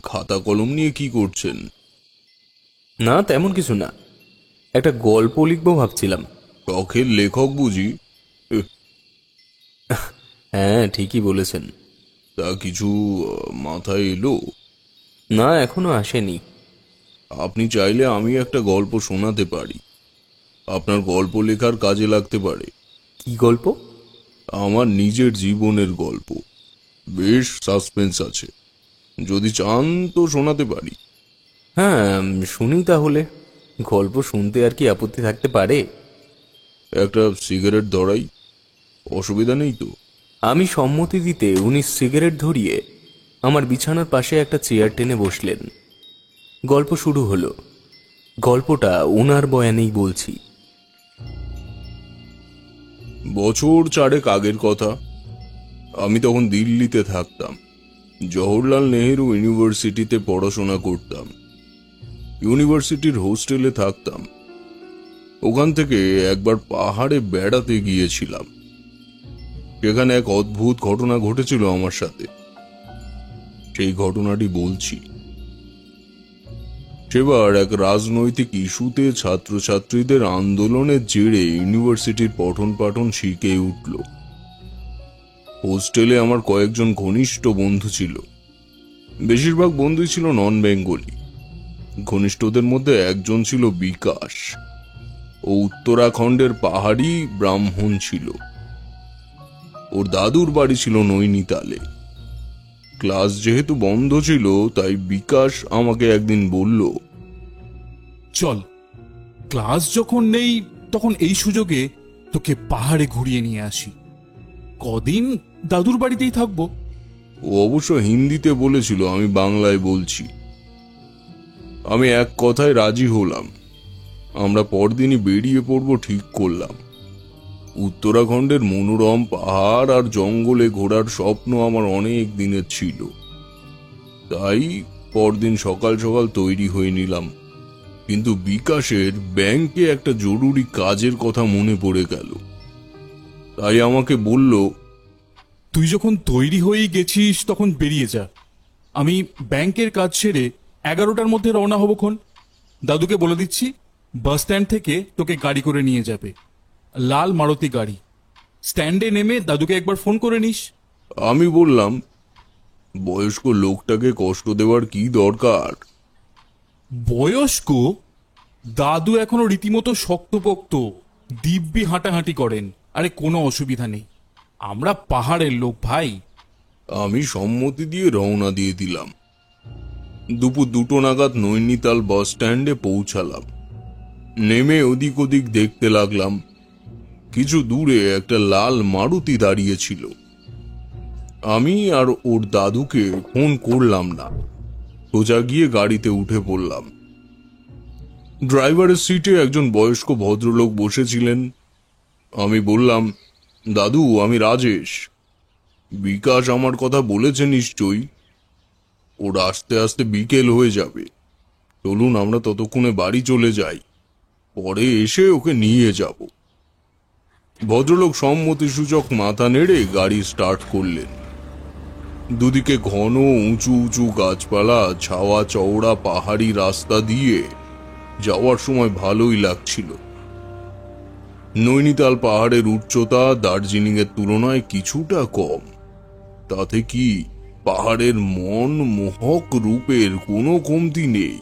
খাতা কলম নিয়ে কি করছেন? না, তেমন কিছু না, একটা গল্প লিখবো ভাবছিলাম। শখের লেখক বুঝি? হ্যাঁ, ঠিকই বলেছেন। তা কিছু মাথায় এলো? না, এখনো আসেনি। আপনি চাইলে আমি একটা গল্প শোনাতে পারি, আপনার গল্প লেখার কাজে লাগতে পারে। কি গল্প? আমার নিজের জীবনের গল্প, বেশ সাসপেন্স আছে, যদি চান তো শোনাতে পারি। হ্যাঁ, শুনি তাহলে। গল্প শুনতে আর কি আপত্তি থাকতে পারে? একটা সিগারেট ধরাই, অসুবিধা নেই তো? আমি সম্মতি দিতে উনি সিগারেট ধরিয়ে আমার বিছানার পাশে একটা চেয়ার টেনে বসলেন। গল্প শুরু হলো। গল্পটা ওনার বয়ানেই বলছি। বছর 4 আগের কথা। আমি তখন দিল্লিতে থাকতাম, জওহরলাল নেহেরু ইউনিভার্সিটিতে পড়াশোনা করতাম। ইউনিভার্সিটির হোস্টেলে থাকতাম। ওখান থেকে একবার পাহাড়ে বেড়াতে গিয়েছিলাম। সেখানে এক অদ্ভুত ঘটনা ঘটেছিল আমার সাথে, সেই ঘটনাটি বলছি। সেবার এক রাজনৈতিক ইস্যুতে ছাত্রছাত্রীদের আন্দোলনের জেরে ইউনিভার্সিটির পঠন পাঠন শিখে উঠল। হোস্টেলে আমার কয়েকজন ঘনিষ্ঠ বন্ধু ছিল, বেশিরভাগ বন্ধুই ছিল নন বেঙ্গলি। ঘনিষ্ঠদের মধ্যে একজন ছিল বিকাশ, ও উত্তরাখণ্ডের পাহাড়ি ব্রাহ্মণ ছিল। ওর দাদুর বাড়ি ছিল নৈনিতালে। ক্লাস যেহেতু বন্ধ ছিল, তাই বিকাশ আমাকে একদিন বলল, চল, ক্লাস যখন নেই তখন এই সুযোগে তোকে পাহাড়ে ঘুরিয়ে নিয়ে আসি, কদিন দাদুর বাড়িতেই থাকবো। ও অবশ্য হিন্দিতে বলেছিল, আমি বাংলায় বলছি। আমি এক কথায় রাজি হলাম। আমরা পরদিনই বেরিয়ে পড়ব ঠিক করলাম। উত্তরাখণ্ডের মনোরম পাহাড় আর জঙ্গলে ঘোরার স্বপ্ন আমার অনেক দিনের ছিল, তাই পরদিন সকাল সকাল তৈরি হয়ে নিলাম। কিন্তু বিকাশের ব্যাংকে একটা জরুরি কাজের কথা মনে পড়ে গেল, তাই আমাকে বলল, তুই যখন তৈরি হয়েই গেছিস তখন বেরিয়ে যা, আমি ব্যাংকের কাজ সেরে 11টার মধ্যে রওনা হবক্ষণ। দাদুকে বলে দিচ্ছি, বাস স্ট্যান্ড থেকে তোকে গাড়ি করে নিয়ে যাবে, লাল মারুতি গাড়ি। স্ট্যান্ডে নেমে দাদুকে একবার ফোন করে নিস। আমি বললাম, বয়স্ক লোকটাকে কষ্ট দেওয়ার কি দরকার? বয়স্ক? দাদু এখনো রীতিমতো শক্তপোক্ত, দিব্যি হাঁটাহাঁটি করেন। আরে কোনো অসুবিধা নেই, আমরা পাহাড়ের লোক ভাই। আমি সম্মতি দিয়ে রওনা দিয়ে দিলাম। দুপুর 2টো নাগাদ নৈনিতাল বাস স্ট্যান্ডে পৌঁছালাম। নেমে ওদিক ওদিক দেখতে লাগলাম। কিছু দূরে একটা লাল মারুতি দাঁড়িয়ে ছিল। আমি আর ওর দাদুকে ফোন করলাম না, সোজা গিয়ে গাড়িতে উঠে পড়লাম। ড্রাইভারের সিটে একজন বয়স্ক ভদ্রলোক বসেছিলেন। আমি বললাম, দাদু, আমি রাজেশ। বিকাশ আমার কথা বলেছে নিশ্চয়ই। ওর আস্তে আস্তে বিকেল হয়ে যাবে, চলুন আমরা ততক্ষণে বাড়ি চলে যাই, পরে এসে ওকে নিয়ে যাব। ভদ্রলোক সম্মতিসূচক মাথা নেড়ে গাড়ি স্টার্ট করলেন। দুদিকে ঘন উঁচু উঁচু গাছপালা, ছাওয়া চওড়া পাহাড়ি রাস্তা দিয়ে যাওয়ার সময় ভালোই লাগছিল। নৈনিতাল পাহাড়ের উচ্চতা দার্জিলিং এর তুলনায় কিছুটা কম, তাতে কি পাহাড়ের মন মোহক রূপের কোনো কমতি নেই।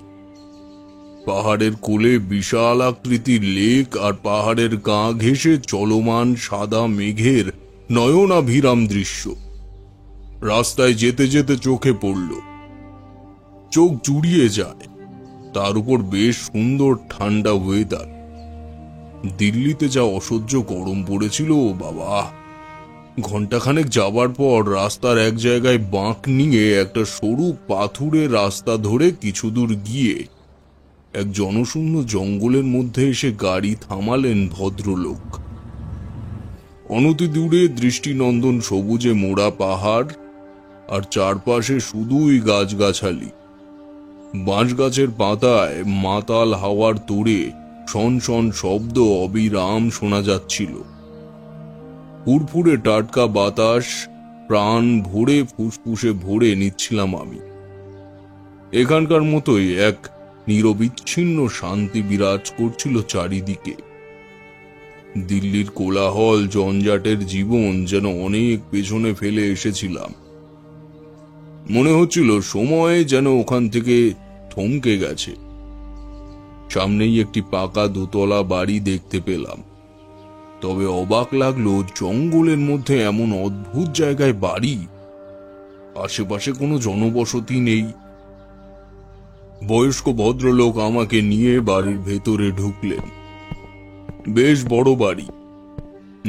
পাহাড়ের কোলে বিশাল আকৃতির লেক আর পাহাড়ের গা ঘেঁষে চলমান সাদা মেঘের নয়নাভিরাম দৃশ্য রাস্তায় যেতে যেতে চোখে পড়ল, চোখ জুড়িয়ে যায়। তার উপর বেশ সুন্দর ঠান্ডা ওয়েদার। দিল্লিতে যা অসহ্য গরম পড়েছিল বাবা, ঘন্টাখানেক যাবার পর রাস্তার এক জায়গায় বাঁক নিয়ে একটা সরু পাথুরে রাস্তা ধরে কিছু দূর গিয়ে এক জনশূন্য জঙ্গলের মধ্যে এসে গাড়ি থামালেন ভদ্রলোক। অনতি দূরে দৃষ্টিনন্দন সবুজে মোড়া পাহাড়, আর চারপাশে শুধুই গাছগাছালি। বাঁশ গাছের পাতায় মাতাল হাওয়ার তোড়ে শন শন শব্দ অবিরাম শোনা যাচ্ছিল। ফুরফুরে টাটকা বাতাস প্রাণ ভরে ফুসফুসে ভরে নিচ্ছিলাম আমি। এখানকার মতোই এক নিরবিচ্ছিন্ন শান্তি বিরাজ করছিল চারিদিকে। দিল্লির কোলাহল জঞ্জাটের জীবন যেন অনেক পেছনে ফেলে এসেছিলাম। মনে হচ্ছিল সময় যেন ওখান থেকে থমকে গেছে। সামনেই একটি পাকা দোতলা বাড়ি দেখতে পেলাম, তবে অবাক লাগলো জঙ্গলের মধ্যে এমন অদ্ভুত জায়গায় বাড়ি, আশেপাশে কোনো জনবসতি নেই। বয়স্ক ভদ্রলোক আমাকে নিয়ে বাড়ির ভেতরে ঢুকলেন। বেশ বড় বাড়ি,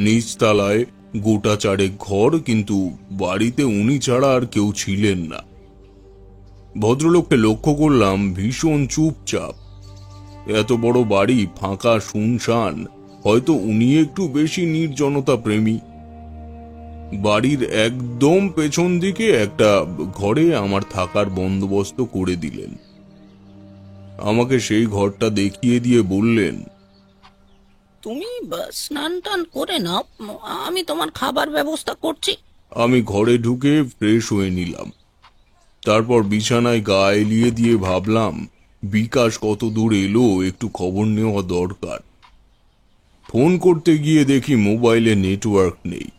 নিচতলায় গোটা চারেক ঘর, কিন্তু বাড়িতে উনি ছাড়া আর কেউ ছিলেন না। ভদ্রলোককে লক্ষ্য করলাম ভীষণ চুপচাপ। এত বড় বাড়ি ফাঁকা শুনশান, হয়তো উনি একটু বেশি নির্জনতা প্রেমী। বাড়ির একদম পেছন দিকে একটা ঘরে আমার থাকার বন্দোবস্ত করে দিলেন। আমাকে সেই ঘরটা দেখিয়ে দিয়ে বললেন, তুমি স্নান টান করে নাও, আমি তোমার খাবার ব্যবস্থা করছি। আমি ঘরে ঢুকে ফ্রেশ হয়ে নিলাম। তারপর বিছানায় গা এলিয়ে দিয়ে ভাবলাম বিকাশ কত দূর এলো, একটু খবর নেওয়া দরকার। ফোন করতে গিয়ে দেখি মোবাইলে নেটওয়ার্ক নেই।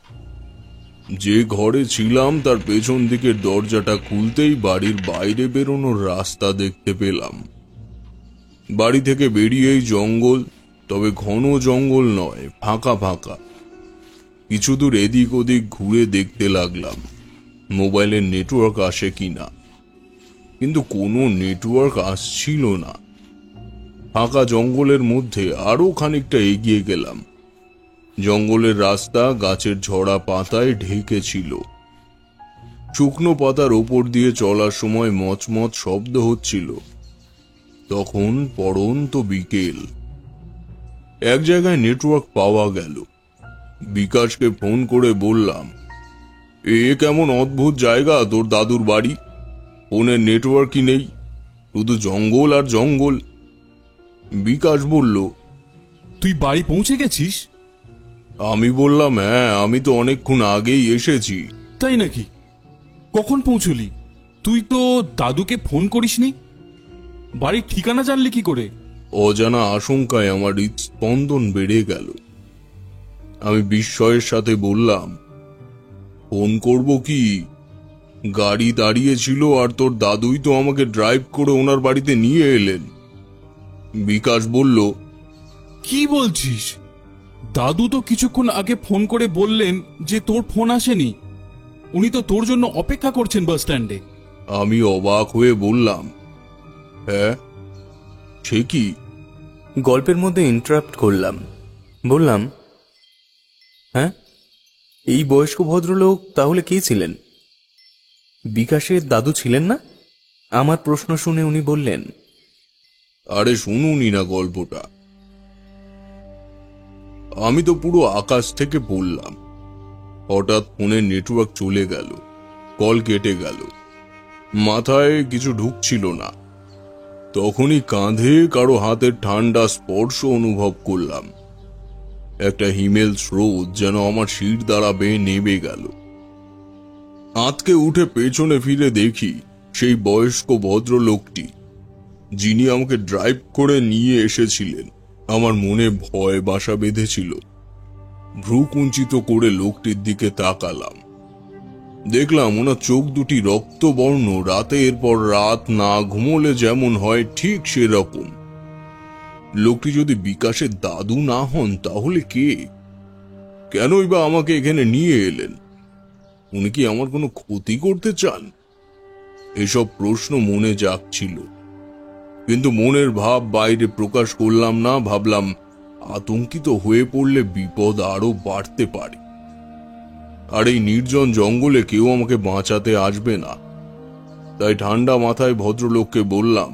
যে ঘরে ছিলাম তার পেছন দিকের দরজাটা খুলতেই বাড়ির বাইরে বেরোনোর রাস্তা দেখতে পেলাম। বাড়ি থেকে বেরিয়েই জঙ্গল, তবে ঘন জঙ্গল নয়, ফাঁকা ফাঁকা। কিছু দূর এদিক ওদিক ঘুরে দেখতে লাগলাম মোবাইলের নেটওয়ার্ক আসে কিনা, কিন্তু কোনো নেটওয়ার্ক আসছিল না। ফাঁকা জঙ্গলের মধ্যে আরো খানিকটা এগিয়ে গেলাম। জঙ্গলের রাস্তা গাছের ঝরা পাতায় ঢেকে ছিল। শুকনো পাতার ওপর দিয়ে চলার সময় মচমচ শব্দ হচ্ছিল। তখন পড়ন্ত বিকেল। এক জায়গায় নেটওয়ার্ক পাওয়া গেল। বিকাশকে ফোন করে বললাম, এ কেমন অদ্ভুত জায়গা তোর দাদুর বাড়ি, ফোনের নেটওয়ার্কই নেই, শুধু জঙ্গল আর জঙ্গল। বিকাশ বলল, তুই বাড়ি পৌঁছে গেছিস? আমি বললাম, হ্যাঁ, আমি তো অনেকক্ষণ আগেই এসেছি। তাই নাকি? কখন পৌঁছলি? তুই তো দাদুকে ফোন করিসনি। বাড়ির ঠিকানা জানলি কি করে? অজানা আশঙ্কায় আমার হৃদস্পন্দন বেড়ে গেল। আমি বিস্ময়ের সাথে বললাম, ফোন করব কি, গাড়ি দাঁড়িয়ে ছিল আর তোর দাদুই তো আমাকে ড্রাইভ করে ওনার বাড়িতে নিয়ে এলেন। বিকাশ বলল, কি বলছিস? দাদু তো কিছুক্ষণ আগে ফোন করে বললেন যে তোর ফোন আসেনি, উনি তো তোর জন্য অপেক্ষা করছেন বাস স্ট্যান্ডে। আমি অবাক হয়ে বললাম, হ্যাঁ, সে কি? গল্পের মধ্যে ইন্টারাপ্ট করলাম, বললাম, হ্যাঁ, এই বয়স্ক ভদ্রলোক তাহলে কে ছিলেন? বিকাশের দাদু ছিলেন না? আমার প্রশ্ন শুনে উনি বললেন, আরে শুনুনি না গল্পটা। আমি তো পুরো আকাশ থেকে পড়লাম। হঠাৎ ফোনের নেটওয়ার্ক চলে গেল, কল কেটে গেল, মাথায় কিছু ঢুকছিল না। তখনই কাঁধে কারো হাতের ঠান্ডা স্পর্শ অনুভব করলাম। একটা হিমেল স্রোত যেন আমার শির দ্বারা বেয়ে নেমে গেল। আঁতকে উঠে পেছনে ফিরে দেখি সেই বয়স্ক ভদ্রলোকটি যিনি আমাকে ড্রাইভ করে নিয়ে এসেছিলেন, আমার মনে ভয় বাসা বেঁধেছিল। ভ্রু কুঞ্চিত করে লোকটির দিকে তাকালাম। দেখলাম ওনার চোখ দুটি রক্তবর্ণ, রাতের পর রাত না ঘুমোলে যেমন হয় ঠিক সেরকম। লোকটি যদি বিকাশের দাদু না হন তাহলে কে? কেনই বা আমাকে এখানে নিয়ে এলেন? উনি কি আমার কোনো ক্ষতি করতে চান? এসব প্রশ্ন মনে জাগছিল, কিন্তু মনের ভাব বাইরে প্রকাশ করলাম না। ভাবলাম আতঙ্কিত হয়ে পড়লে বিপদ আরো বাড়তে পারে, আর এই নির্জন জঙ্গলে কেউ আমাকে বাঁচাতে আসবে না। তাই ঠান্ডা মাথায় ভদ্রলোককে বললাম,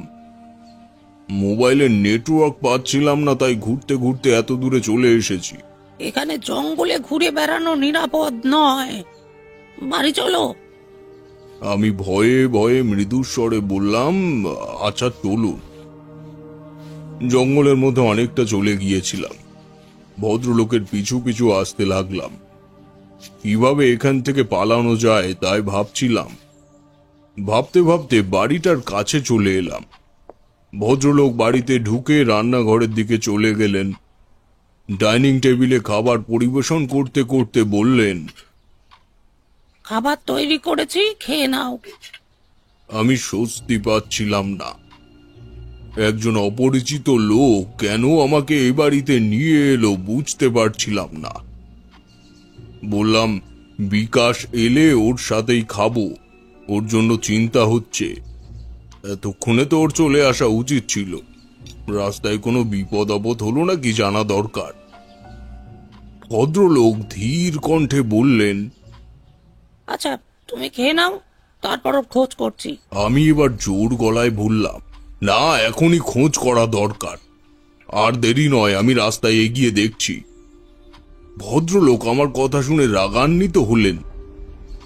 মোবাইলের নেটওয়ার্ক পাচ্ছিলাম না, তাই ঘুরতে ঘুরতে এত দূরে চলে এসেছি। এখানে জঙ্গলে ঘুরে বেড়ানো নিরাপদ নয়, বাড়ি চলো। আমি ভয়ে ভয়ে মৃদু স্বরে বললাম, আচ্ছা চলুন। জঙ্গলের মধ্যে অনেকটা চলে গিয়েছিলাম। ভদ্রলোকের পিছু পিছু আসতে লাগলাম। কিভাবে এখান থেকে পালানো যায় তাই ভাবছিলাম। ভাবতে ভাবতে বাড়িটার কাছে চলে এলাম। ভদ্রলোক বাড়িতে ঢুকে রান্নাঘরের দিকে চলে গেলেন। ডাইনিং টেবিলে খাবার পরিবেশন করতে করতে বললেন, খাবার তৈরি করেছি, খেয়ে নাও। আমি স্বস্তি পাচ্ছিলাম না। একজন অপরিচিত লোক কেন আমাকে এই বাড়িতে নিয়ে এলো বুঝতে পারছিলাম না। বললাম, বিকাশ এলে ওর সাথেই খাবো, ওর জন্য চিন্তা হচ্ছে। এতক্ষণে তো ওর চলে আসা উচিত ছিল। রাস্তায় কোনো বিপদ আপদ হলো নাকি জানা দরকার। ভদ্রলোক ধীর কণ্ঠে বললেন, আচ্ছা তুমি খেয়ে নাও, তারপরও খোঁজ করছি। আমি এবার জোর গলায় বললাম, না, এখনই খোঁজ করা দরকার। আর দেরি নয়, আমি রাস্তায় এগিয়ে দেখছি। ভদ্রলোক আমার কথা শুনে রাগান্বিত হলেন।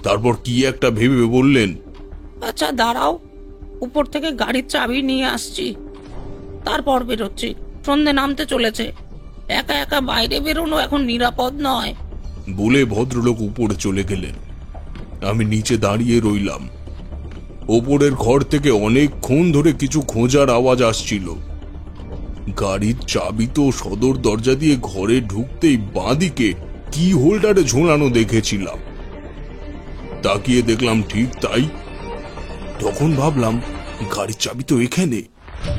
তারপর কি একটা ভেবে বললেন, আচ্ছা দাঁড়াও, উপর থেকে গাড়ির চাবি নিয়ে আসছি, তারপর বেরোচ্ছি। সন্ধে নামতে চলেছে, একা একা বাইরে বেরোনো এখন নিরাপদ নয়। বলে ভদ্রলোক উপরে চলে গেলেন। আমি নিচে দাঁড়িয়ে রইলাম। ওপরের ঘর থেকে অনেকক্ষণ ধরে কিছু খোঁজার আওয়াজ আসছিল। গাড়ির চাবি তো সদর দরজা দিয়ে ঘরে ঢুকতেই বাঁদিকে কি হোল্ডারে ঝোলানো দেখেছিলাম। তাকিয়ে দেখলাম ঠিক তাই। তখন ভাবলাম, গাড়ির চাবি তো এখানে,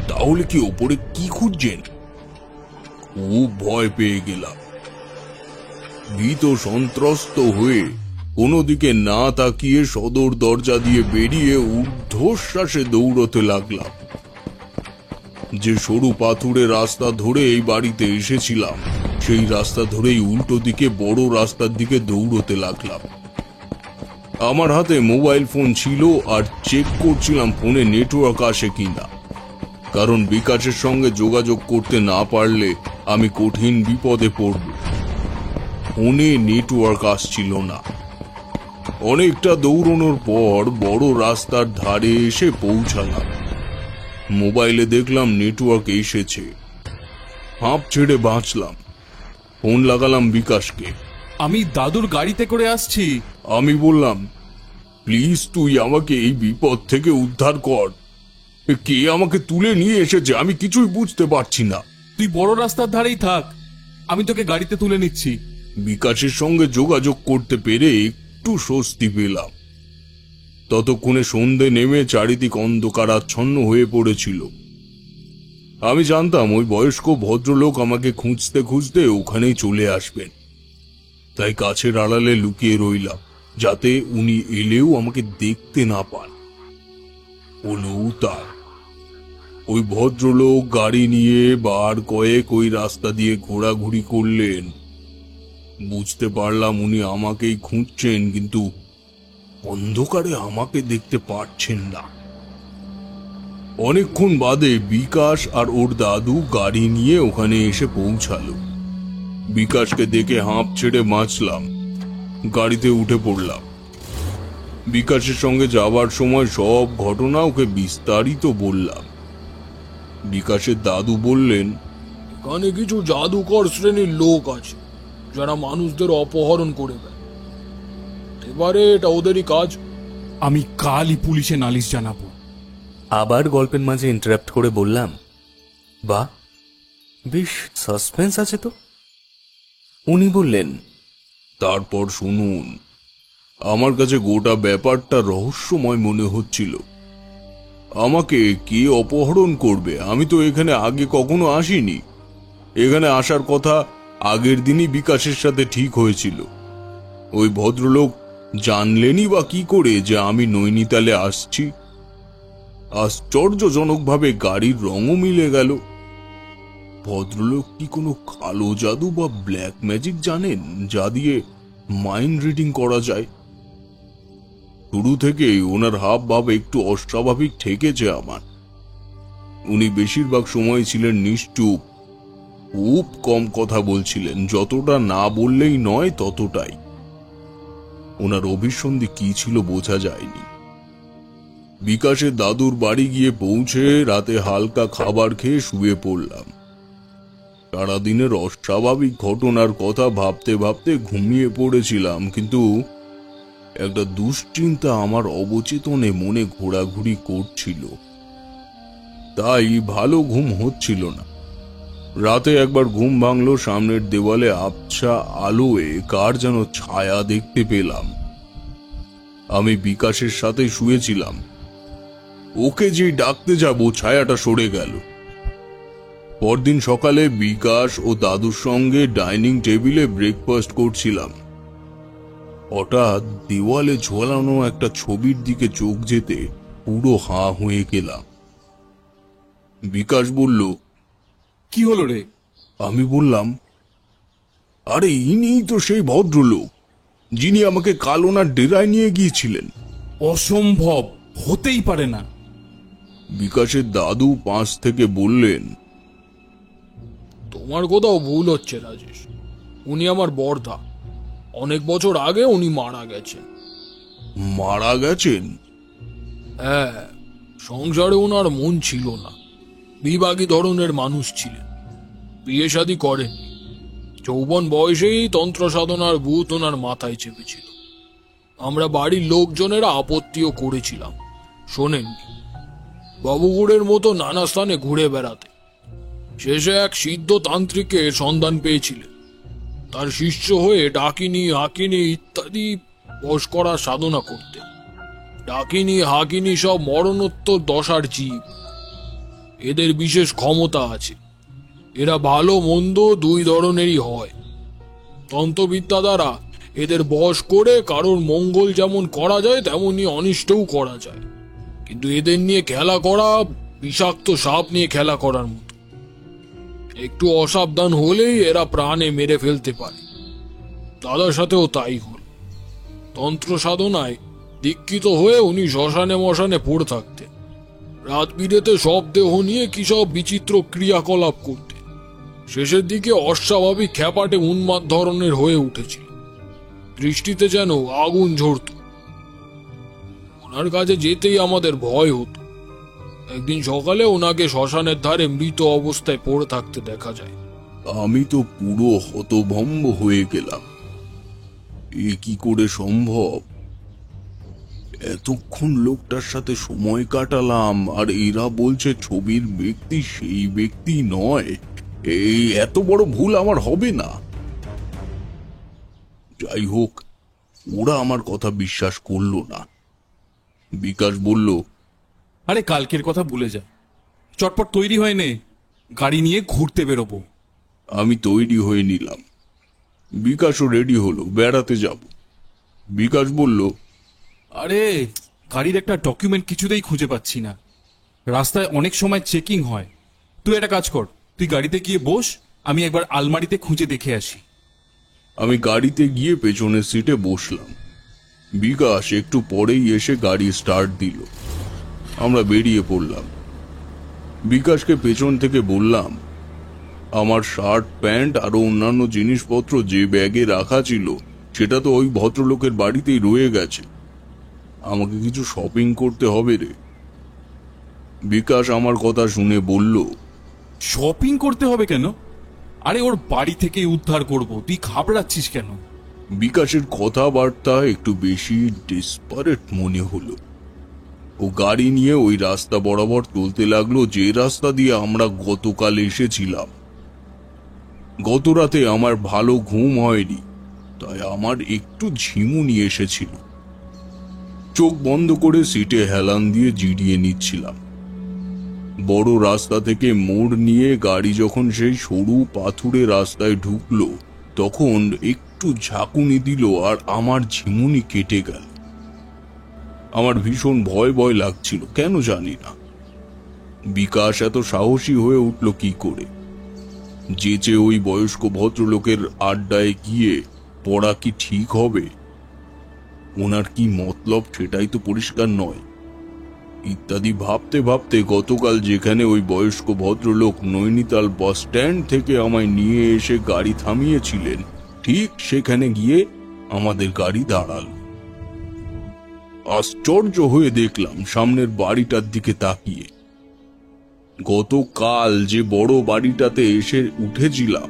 তাহলে কি ওপরে কি খুঁজছেন? খুব ভয় পেয়ে গেলাম। ভীত সন্ত্রস্ত হয়ে কোনো দিকে না তাকিয়ে সদর দরজা দিয়ে বেরিয়ে ঊর্ধ্বশ্বাসে দৌড়তে লাগলাম। যে সরু পাথুরে রাস্তা ধরে এই বাড়িতে এসেছিলাম, সেই রাস্তা ধরেই উল্টো দিকে বড় রাস্তার দিকে দৌড়তে লাগলাম। আমার হাতে মোবাইল ফোন ছিল আর চেক করছিলাম ফোনে নেটওয়ার্ক আসে কিনা, কারণ বিকাশের সঙ্গে যোগাযোগ করতে না পারলে আমি কঠিন বিপদে পড়ব। ফোনে নেটওয়ার্ক আসছিল না। অনেকটা দৌড়ানোর পর বড় রাস্তার ধারে এসে পৌঁছালাম। মোবাইলে দেখলাম নেটওয়ার্ক এসেছে। হাঁপ ছেড়ে বাঁচলাম। ফোন লাগালাম বিকাশকে। আমি দাদুর গাড়িতে করে আসছি। আমি বললাম, প্লিজ তুই আমাকে এই বিপদ থেকে উদ্ধার কর। কে আমাকে তুলে নিয়ে এসেছে আমি কিছুই বুঝতে পারছি না। তুই বড় রাস্তার ধারেই থাক, আমি তোকে গাড়িতে তুলে নিচ্ছি। বিকাশের সঙ্গে যোগাযোগ করতে পেরে একটু স্বস্তি পেলাম। ততক্ষণে সন্ধে নেমে চারিদিক অন্ধকারাচ্ছন্ন হয়ে পড়েছিল। আমি জানতাম ওই বয়স্ক ভদ্রলোক আমাকে খুঁজতে খুঁজতে ওখানেই চলে আসবেন, তাই গাছের আড়ালে লুকিয়ে রইলাম, যাতে উনি এলেও আমাকে দেখতে না পান। হলোও তাই। ওই ভদ্রলোক গাড়ি নিয়ে বার কয়েক ওই রাস্তা দিয়ে ঘোরাঘুরি করলেন। বুঝতে পারলাম উনি আমাকেই খুঁজছেন, কিন্তু অন্ধকারে আমাকে দেখতে পাচ্ছেন না। অনেকক্ষণ বাদে বিকাশ আর ওর দাদু গাড়ি নিয়ে ওখানে এসে পৌঁছালো। বিকাশকে দেখে হাঁপ ছেড়ে বাঁচলাম। গাড়িতে উঠে পড়লাম। বিকাশের সঙ্গে যাবার সময় সব ঘটনা ওকে বিস্তারিত বললাম। বিকাশের দাদু বললেন, এখানে কিছু জাদুকর শ্রেণীর লোক আছে যারা মানুষদের অপহরণ করে দেয়। এবারে এটা ওদেরই কাজ। আমি কালই পুলিশে নালিশ জানাবো। আবার গল্পের মাঝে ইন্টারাপ্ট করে বললাম, বাহ, বেশ সাসপেন্স আছে তো। উনি বললেন, তারপর শুনুন, আমার কাছে গোটা ব্যাপারটা রহস্যময় মনে হচ্ছিল। আমাকে কে অপহরণ করবে? আমি তো এখানে আগে কখনো আসিনি। এখানে আসার কথা আগের দিনই বিকাশের সাথে ঠিক হয়েছিল। ওই ভদ্রলোক জানলেনই বা কি করে যে আমি নৈনিতালে আসছি? আশ্চর্যজনকভাবে গাড়ির রঙও মিলে গেল। ভদ্রলোক কি কোনো কালো জাদু বা ব্ল্যাক ম্যাজিক জানেন, যা দিয়ে মাইন্ড রিডিং করা যায়? শুরু থেকেই ওনার হাব ভাব একটু অস্বাভাবিক ঠেকেছে আমার। উনি বেশিরভাগ সময় ছিলেন নিশ্চুপ, খুব কম কথা বলছিলেন, যতটা না বললেই নয় ততটাই। ওনার অভিসন্ধি কি ছিল বোঝা যায়নি। বিকাশের দাদুর বাড়ি গিয়ে পৌঁছে রাতে হালকা খাবার খেয়ে শুয়ে পড়লাম। সারাদিনের অস্বাভাবিক ঘটনার কথা ভাবতে ভাবতে ঘুমিয়ে পড়েছিলাম, কিন্তু একটা দুশ্চিন্তা আমার অবচেতনে মনে ঘোরাঘুরি করছিল। তাই ভালো ঘুম হচ্ছিল না। রাতে একবার ঘুম ভাঙলো, সামনের দেওয়ালে আবছা আলোয় কার যেন ছায়া দেখতে পেলাম। আমি বিকাশের সাথে শুয়েছিলাম। ওকে যে ডাকতে যাব, ছায়াটা সরে গেল। পরদিন সকালে বিকাশ ও দাদুর সঙ্গে ডাইনিং টেবিলে ব্রেকফাস্ট করছিলাম। হঠাৎ দেওয়ালে ঝোলানো একটা ছবির দিকে চোখ যেতে পুরো হাঁ হয়ে গেলাম। বিকাশ বলল, কি হলো রে? আমি বললাম, আরে ইনি তো সেই ভদ্রলোক যিনি আমাকে কাল ওনার ডেরায় নিয়ে গিয়েছিলেন। অসম্ভব, হতেই পারে না। বিকাশের দাদু পাশ থেকে বললেন, তোমার কোথাও ভুল হচ্ছে রাজেশ। উনি আমার বর্দা। অনেক বছর আগে উনি মারা গেছেন। মারা গেছেন? হ্যাঁ, সংসারে ওনার মন ছিল না। বিভাগী ধরনের মানুষ ছিলেন। বিয়ে শাদী করেন। যৌবন বয়সেই তন্ত্র সাধনার ভূত ওনার মাথায় চেপেছিল। আমরা বাড়ির লোকজনেরা আপত্তিও করেছিলাম, শোনেননি। বাবুগুড়ের মতো নানা স্থানে ঘুরে বেড়াতে। শেষে এক সিদ্ধ তান্ত্রিকের সন্ধান পেয়েছিলেন। তার শিষ্য হয়ে ডাকিনী, হাকিনী ইত্যাদি বশ করার সাধনা করতেন। ডাকিনী, হাকিনী সব মরণোত্তর দশার জীব। এদের বিশেষ ক্ষমতা আছে। এরা ভালো মন্দ দুই ধরনেরই হয়। তন্ত্রবিদ্যা দ্বারা এদের বশ করে কারোর মঙ্গল যেমন করা যায়, তেমনি অনিষ্টও করা যায়। কিন্তু এদের নিয়ে খেলা করা বিষাক্ত সাপ নিয়ে খেলা করার মতো। একটু অসাবধান হলেই এরা প্রাণে মেরে ফেলতে পারে। দাদার সাথেও তাই হল। তন্ত্র সাধনায় দীক্ষিত হয়ে উনি শ্মশানে মশানে পড়ে থাকতেন। রাত বিরেতে সব দেহ নিয়ে কি সব বিচিত্র ক্রিয়াকলাপ করতেন। শেষের দিকে অস্বাভাবিক খ্যাপাটে উন্মাদ ধরনের হয়ে উঠেছিল। দৃষ্টিতে যেন আগুন ঝরত। ওনার কাছে যেতেই আমাদের ভয় হতো। একদিন সকালে ওনাকে শ্মশানের ধারে মৃত অবস্থায় পড়ে থাকতে দেখা যায়। আমি তো পুরো হতভম্ব হয়ে গেলাম। এ কি করে সম্ভব? এতক্ষণ লোকটার সাথে সময় কাটালাম, আর এরা বলছে ছবির ব্যক্তি সেই ব্যক্তি নয়। এই এত বড় ভুল আমার হবে না। যাই হোক, ওরা আমার কথা বিশ্বাস করলো না। বিকাশ বলল, আরে কালকের কথা ভুলে যা, চটপট তৈরি হয়ে নে, গাড়ি নিয়ে ঘুরতে বেরোবো। আমি তৈরি হয়ে নিলাম। বিকাশও রেডি হলো, বেড়াতে যাব। বিকাশ বলল, আরে গাড়ির একটা ডকুমেন্ট কিছুতেই খুঁজে পাচ্ছি না। রাস্তায় অনেক সময় চেকিং হয়। তুই একটা কাজ কর, তুই গাড়িতে গিয়ে বস, আমি একবার আলমারিতে খুঁজে দেখে আসি। আমি গাড়িতে গিয়ে পেছনের সিটে বসলাম। বিকাশ একটু পরেই এসে গাড়ি স্টার্ট দিল। আমরা বেরিয়ে পড়লাম। বিকাশকে পেছন থেকে বললাম, আমার শার্ট, প্যান্ট আর অন্যান্য জিনিসপত্র যে ব্যাগে রাখা ছিল সেটা তো ওই ভদ্রলোকের বাড়িতেই রয়ে গেছে। আমাকে কিছু শপিং করতে হবে রে। বিকাশ আমার কথা শুনে বলল, শপিং করতে হবে কেন? আরে ওর বাড়ি থেকেই উদ্ধার করব, তুই ঘাবড়াচ্ছিস কেন? বিকাশের কথাবার্তা একটু বেশি ডেসপারেট মনে হলো। ও গাড়ি নিয়ে ওই রাস্তা বরাবর চলতে লাগলো যে রাস্তা দিয়ে আমরা গতকাল এসেছিলাম। গত রাতে আমার ভালো ঘুম হয়নি, তাই আমার একটু ঝিমুনি এসেছিল। চোখ বন্ধ করে সিটে হেলান দিয়ে জিরিয়ে নিচ্ছিলাম। বড় রাস্তা থেকে মোড় নিয়ে গাড়ি যখন সেই সরু পাথুরে রাস্তায় ঢুকলো, তখন একটু ঝাঁকুনি দিল আর আমার ঝিমুনি কেটে গেল। আমার ভীষণ ভয় ভয় লাগছিল, কেন জানি না। বিকাশ এত সাহসী হয়ে উঠল কি করে? যেচে ওই বয়স্ক ভদ্রলোকের আড্ডায় গিয়ে পড়া কি ঠিক হবে? ওনার কি মতলব সেটাই তো পরিষ্কার নয়। ইত্যাদি ভাবতে ভাবতে গতকাল যেখানে ওই বয়স্ক ভদ্রলোক নৈনিতাল বাস স্ট্যান্ড থেকে আমায় নিয়ে এসে গাড়ি থামিয়েছিলেন, ঠিক সেখানে গিয়ে আমাদের গাড়ি দাঁড়াল। আশ্চর্য হয়ে দেখলাম সামনের বাড়িটার দিকে তাকিয়ে, গতকাল যে বড় বাড়িটাতে এসে উঠেছিলাম,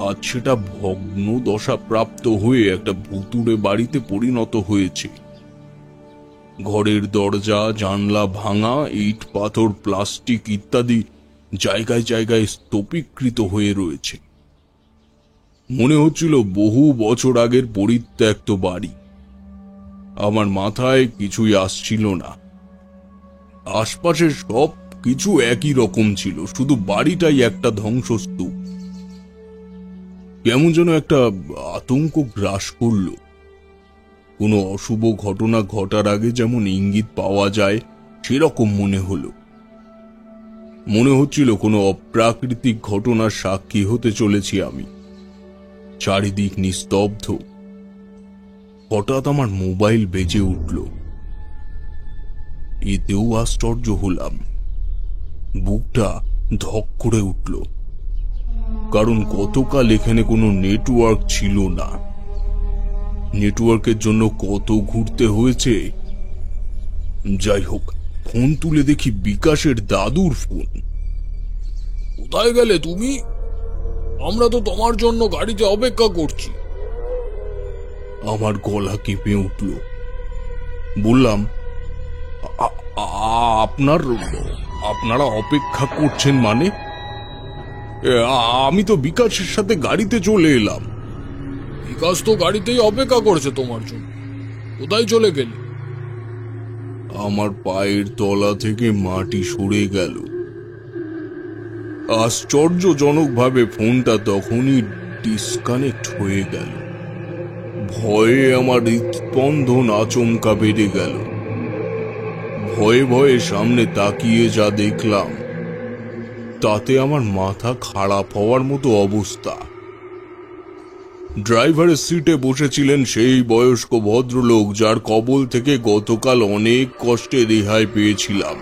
আজ সেটা ভগ্ন দশা প্রাপ্ত হয়ে একটা ভুতুড়ে বাড়িতে পরিণত হয়েছে। ঘরের দরজা জানলা ভাঙা, ইট পাথর প্লাস্টিক ইত্যাদি জায়গায় জায়গায় স্তূপীকৃত হয়ে রয়েছে। মনে হচ্ছিল বহু বছর আগের পরিত্যক্ত বাড়ি। আমার মাথায় কিছুই আসছিল না। আশপাশে সব কিছু একই রকম ছিল, শুধু বাড়িটাই একটা ধ্বংসস্তূপ। কেমন যেন একটা আতঙ্ক গ্রাস করল। কোনো অশুভ ঘটনা ঘটার আগে যেমন ইঙ্গিত পাওয়া যায়, সেরকম মনে হলো। মনে হচ্ছিল কোনো অপ্রাকৃতিক ঘটনার সাক্ষী হতে চলেছি আমি। চারিদিক নিস্তব্ধ। হঠাৎ আমার মোবাইল বেজে উঠল। এতেও আশ্চর্য হলাম। বুকটা ধক করে উঠল, কারণ গতকাল এখানে কোনো নেটওয়ার্ক ছিল না। নেটওয়ার্কের জন্য কত ঘুরতে হয়েছে। যাই হোক, ফোন তুলে দেখি বিকাশের দাদুর ফোন। কোথায় গেলে তুমি? আমরা তো তোমার জন্য গাড়িতে অপেক্ষা করছি। আমার গলা কেঁপে উঠল। বললাম, আপনারা অপেক্ষা করছেন মানে? আমি তো বিকাশের সাথে গাড়িতে চলে এলাম। বিকাশ তো গাড়িতেই অপেক্ষা করছে তোমার জন্য। কোথায় চলে গেলে? আমার পায়ের তলা থেকে মাটি সরে গেল। আশ্চর্যজনকভাবে ফোনটা তখনই ডিসকানেক্ট হয়ে গেল। ভয়ে আমার হৃৎস্পন্দন আচমকা বেড়ে গেল। ভয়ে ভয়ে সামনে তাকিয়ে যা দেখলাম, তাতে আমার মাথা খারাপ হওয়ার মতো অবস্থা। ড্রাইভারের সিটে বসেছিলেন সেই বয়স্ক ভদ্রলোক যার কবল থেকে গতকাল অনেক কষ্টে রেহাই পেয়েছিলাম।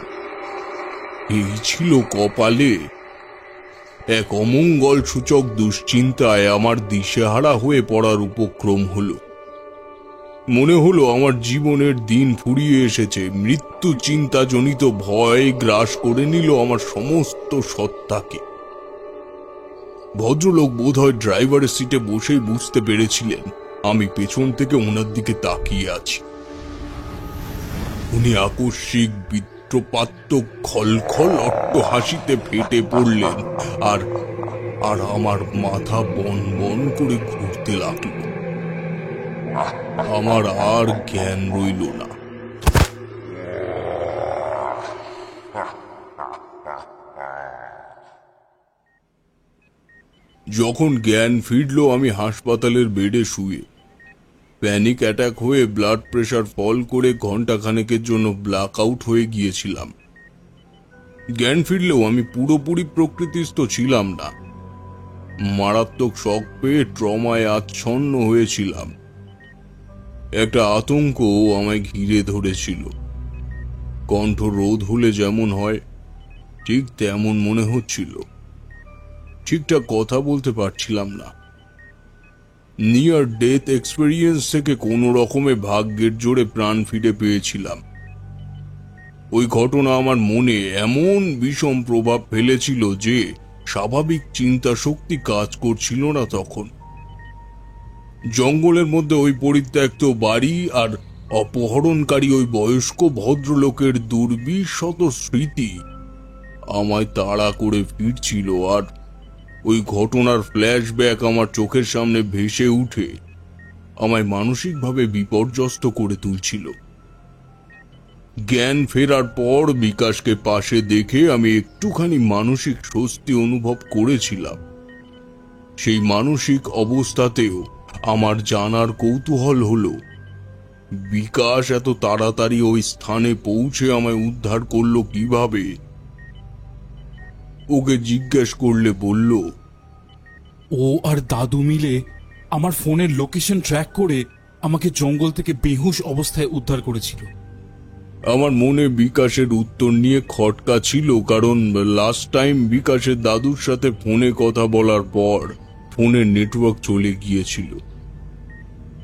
এই ছিল কপালে। এক অমঙ্গল সূচক দুশ্চিন্তায় আমার দিশেহারা হয়ে পড়ার উপক্রম হলো। মনে হলো আমার জীবনের দিন ফুরিয়ে এসেছে। মৃত্যু চিন্তাজনিত ভয় গ্রাস করে নিল আমার সমস্ত সত্তাকে। ভদ্রলোক বোধহয় ড্রাইভারের সিটে বসেই বুঝতে পেরেছিলেন আমি পেছন থেকে ওনার দিকে তাকিয়ে আছি। উনি আকস্মিক বিত্রপাত্য খলখল অট্টহাসিতে ফেটে পড়লেন আর আমার মাথা বন বন করে ঘুরতে লাগল। আমার আর জ্ঞান রইল না। যখন জ্ঞান ফিরল, আমি হাসপাতালের বেডে শুয়ে প্যানিক অ্যাটাক হয়ে ব্লাড প্রেশার ফল করে ঘন্টাখানেকের জন্য ব্ল্যাক আউট হয়ে গিয়েছিলাম। জ্ঞান ফিরলেও আমি পুরোপুরি প্রকৃতিস্থ ছিলাম না। মারাত্মক শক পেয়ে ট্রমায় আচ্ছন্ন হয়েছিলাম। একটা আতঙ্ক আমায় ঘিরে ধরেছিল। কণ্ঠ রোধ হলে যেমন হয়, ঠিক তেমন মনে হচ্ছিল। ঠিকঠাক কথা বলতে পারছিলাম না। নিয়ার ডেথ এক্সপেরিয়েন্স থেকে কোনো রকমে ভাগ্যের জোরে প্রাণ ফিরে পেয়েছিলাম। ওই ঘটনা আমার মনে এমন বিষম প্রভাব ফেলেছিল যে স্বাভাবিক চিন্তা শক্তি কাজ করছিল না তখন। জঙ্গলের মধ্যে ওই পরিত্যক্ত বাড়ি আর অপহরণকারী ওই বয়স্ক ভদ্রলোকের দুর্বিশত স্মৃতি আমায় তাড়া করে ফিরছিল, আর ওই ঘটনার ফ্ল্যাশব্যাক আমার চোখের সামনে ভেসে উঠে আমায় মানসিকভাবে বিপর্যস্ত করে তুলছিল। জ্ঞান ফেরার পর বিকাশকে পাশে দেখে আমি একটুখানি মানসিক স্বস্তি অনুভব করেছিলাম। সেই মানসিক অবস্থাতেও আমার জানার কৌতূহল হলো বিকাশ এত তাড়াতাড়ি ওই স্থানে পৌঁছে আমায় উদ্ধার করলো কিভাবে। ওকে জিজ্ঞেস করলে বলল, ও আর দাদু মিলে আমার ফোনের লোকেশন ট্র্যাক করে আমাকে জঙ্গল থেকে বেহুশ অবস্থায় উদ্ধার করেছিল। আমার মনে বিকাশের উত্তর নিয়ে খটকা ছিল, কারণ লাস্ট টাইম বিকাশের দাদুর সাথে ফোনে কথা বলার পর ফোনের নেটওয়ার্ক চলে গিয়েছিল।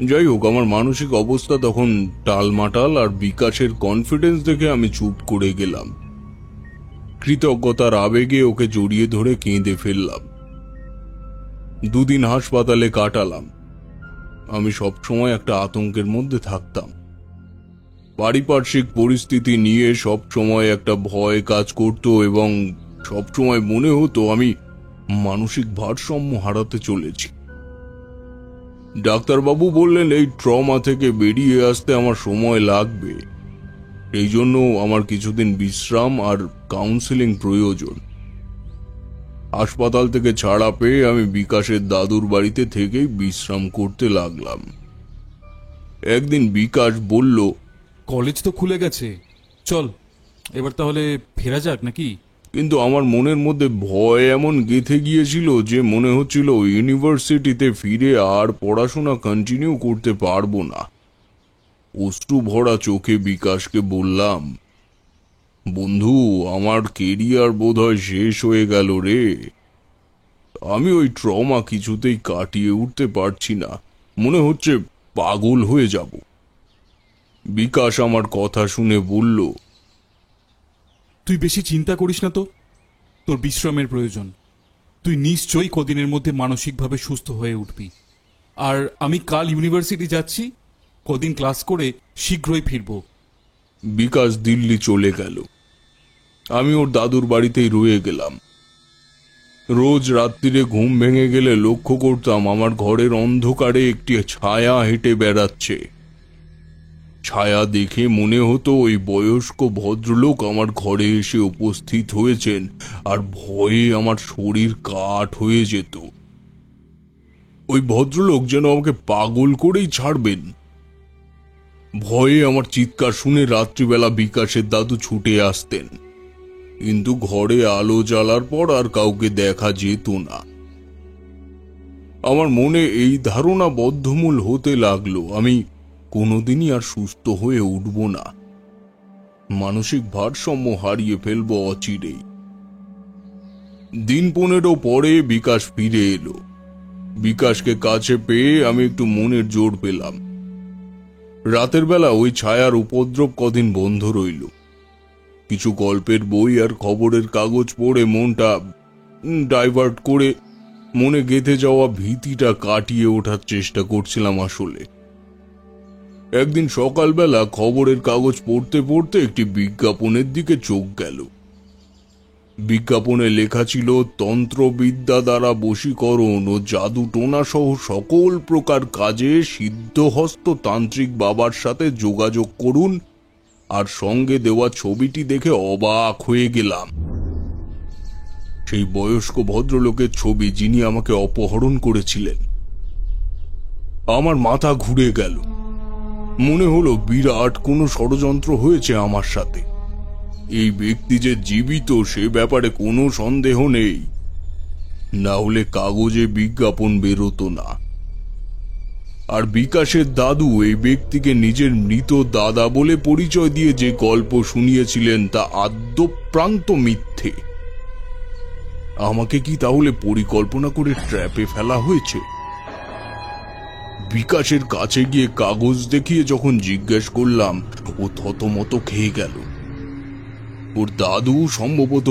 যাই হোক, আমার মানসিক অবস্থা তখন টালমাটাল, আর বিকাশের কনফিডেন্স দেখে আমি চুপ করে গেলাম। কৃতজ্ঞতার আবেগে ওকে জড়িয়ে ধরে কেঁদে ফেললাম। দুদিন হাসপাতালে কাটালাম। আমি সবসময় একটা আতঙ্কের মধ্যে থাকতাম। পারিপার্শ্বিক পরিস্থিতি নিয়ে সবসময় একটা ভয় কাজ করত এবং সবসময় মনে হতো আমি মানসিক ভারসাম্য হারাতে চলেছি। ডাক্তারবাবু বললেন এই ট্রমা থেকে বেরিয়ে আসতে আমার সময় লাগবে, এই জন্য আমার কিছুদিন বিশ্রাম আর কাউন্সেলিং প্রয়োজন। হাসপাতাল থেকে ছাড়া পেয়ে আমি বিকাশের দাদুর বাড়িতে থেকেই বিশ্রাম করতে লাগলাম। একদিন বিকাশ বলল, কলেজ তো খুলে গেছে, চল এবার তাহলে ফেরা যাক নাকি? কিন্তু আমার মনের মধ্যে ভয় এমন গেঁথে গিয়েছিল যে মনে হচ্ছিল ইউনিভার্সিটিতে ফিরে আর পড়াশোনা কন্টিনিউ করতে পারবো না। অশ্রু ভরা চোখে বিকাশকে বললাম, বন্ধু, আমার কেরিয়ার বোধহয় শেষ হয়ে গেল রে। আমি ওই ট্রমা কিছুতেই কাটিয়ে উঠতে পারছি না, মনে হচ্ছে পাগল হয়ে যাব। বিকাশ আমার কথা শুনে বলল, তুই বেশি চিন্তা করিস না তো, তোর বিশ্রামের প্রয়োজন। তুই নিশ্চয়ই কদিনের মধ্যে মানসিকভাবে সুস্থ হয়ে উঠবি। আর আমি কাল ইউনিভার্সিটি যাচ্ছি, কদিন ক্লাস করে শীঘ্রই ফিরব। বিকাশ দিল্লি চলে গেল। আমি ওর দাদুর বাড়িতেই রয়ে গেলাম। রোজ রাত্রিরে ঘুম ভেঙে গেলে লক্ষ্য করতাম আমার ঘরের অন্ধকারে একটি ছায়া হেঁটে বেড়াচ্ছে। ছায়া দেখে মনে হতো ওই বয়স্ক ভদ্রলোক আমার ঘরে এসে উপস্থিত হয়েছেন, আর ভয়ে আমার শরীর কাঠ হয়ে যেত। ওই ভদ্রলোক যেন আমাকে পাগল করেই ছাড়বেন। ভয়ে আমার চিৎকার শুনে রাত্রিবেলা বিকাশের দাদু ছুটে আসতেন, কিন্তু ঘরে আলো জ্বালার পর আর কাউকে দেখা যেত না। আমার মনে এই ধারণা বদ্ধমূল হতে লাগলো আমি কোনোদিনই আর সুস্থ হয়ে উঠব না, মানসিক ভারসাম্য হারিয়ে ফেলব অচিরেই। দিন 15 পরে বিকাশ ফিরে এলো। বিকাশকে কাছে পেয়ে আমি একটু মনের জোর পেলাম। রাতের বেলা ওই ছায়ার উপদ্রব কদিন বন্ধ রইল। কিছু গল্পের বই আর খবরের কাগজ পড়ে মনটা ডাইভার্ট করে মনে গেঁথে যাওয়া ভীতিটা কাটিয়ে ওঠার চেষ্টা করছিলাম। আসলে একদিন সকালবেলা খবরের কাগজ পড়তে পড়তে একটি বিজ্ঞাপনের দিকে চোখ গেল। বিজ্ঞাপনে লেখা ছিল, তন্ত্রবিদ্যা দ্বারা বশীকরণ ও জাদু টোনা সহ সকল প্রকার কাজে সিদ্ধহস্ত তান্ত্রিক বাবার সাথে যোগাযোগ করুন। আর সঙ্গে দেওয়া ছবিটি দেখে অবাক হয়ে গেলাম। সেই বয়স্ক ভদ্রলোকের ছবি, যিনি আমাকে অপহরণ করেছিলেন। আমার মাথা ঘুরে গেল। মনে হলো বিরাট কোনো ষড়যন্ত্র হয়েছে আমার সাথে। এই ব্যক্তি যে জীবিত সে ব্যাপারে কোনো সন্দেহ নেই, না হলে কাগজে বিজ্ঞাপন বেরোতো না। আর বিকাশের দাদু এই ব্যক্তিকে নিজের মৃত দাদা বলে পরিচয় দিয়ে যে গল্প শুনিয়েছিলেন তা আদ্যপ্রান্ত মিথ্যে। আমাকে কি তাহলে পরিকল্পনা করে ট্র্যাপে ফেলা হয়েছে? বিকাশের কাছে গিয়ে কাগজ দেখিয়ে যখন জিজ্ঞেস করলাম, ও থতমত খেয়ে গেল। ওর দাদু সম্ভবত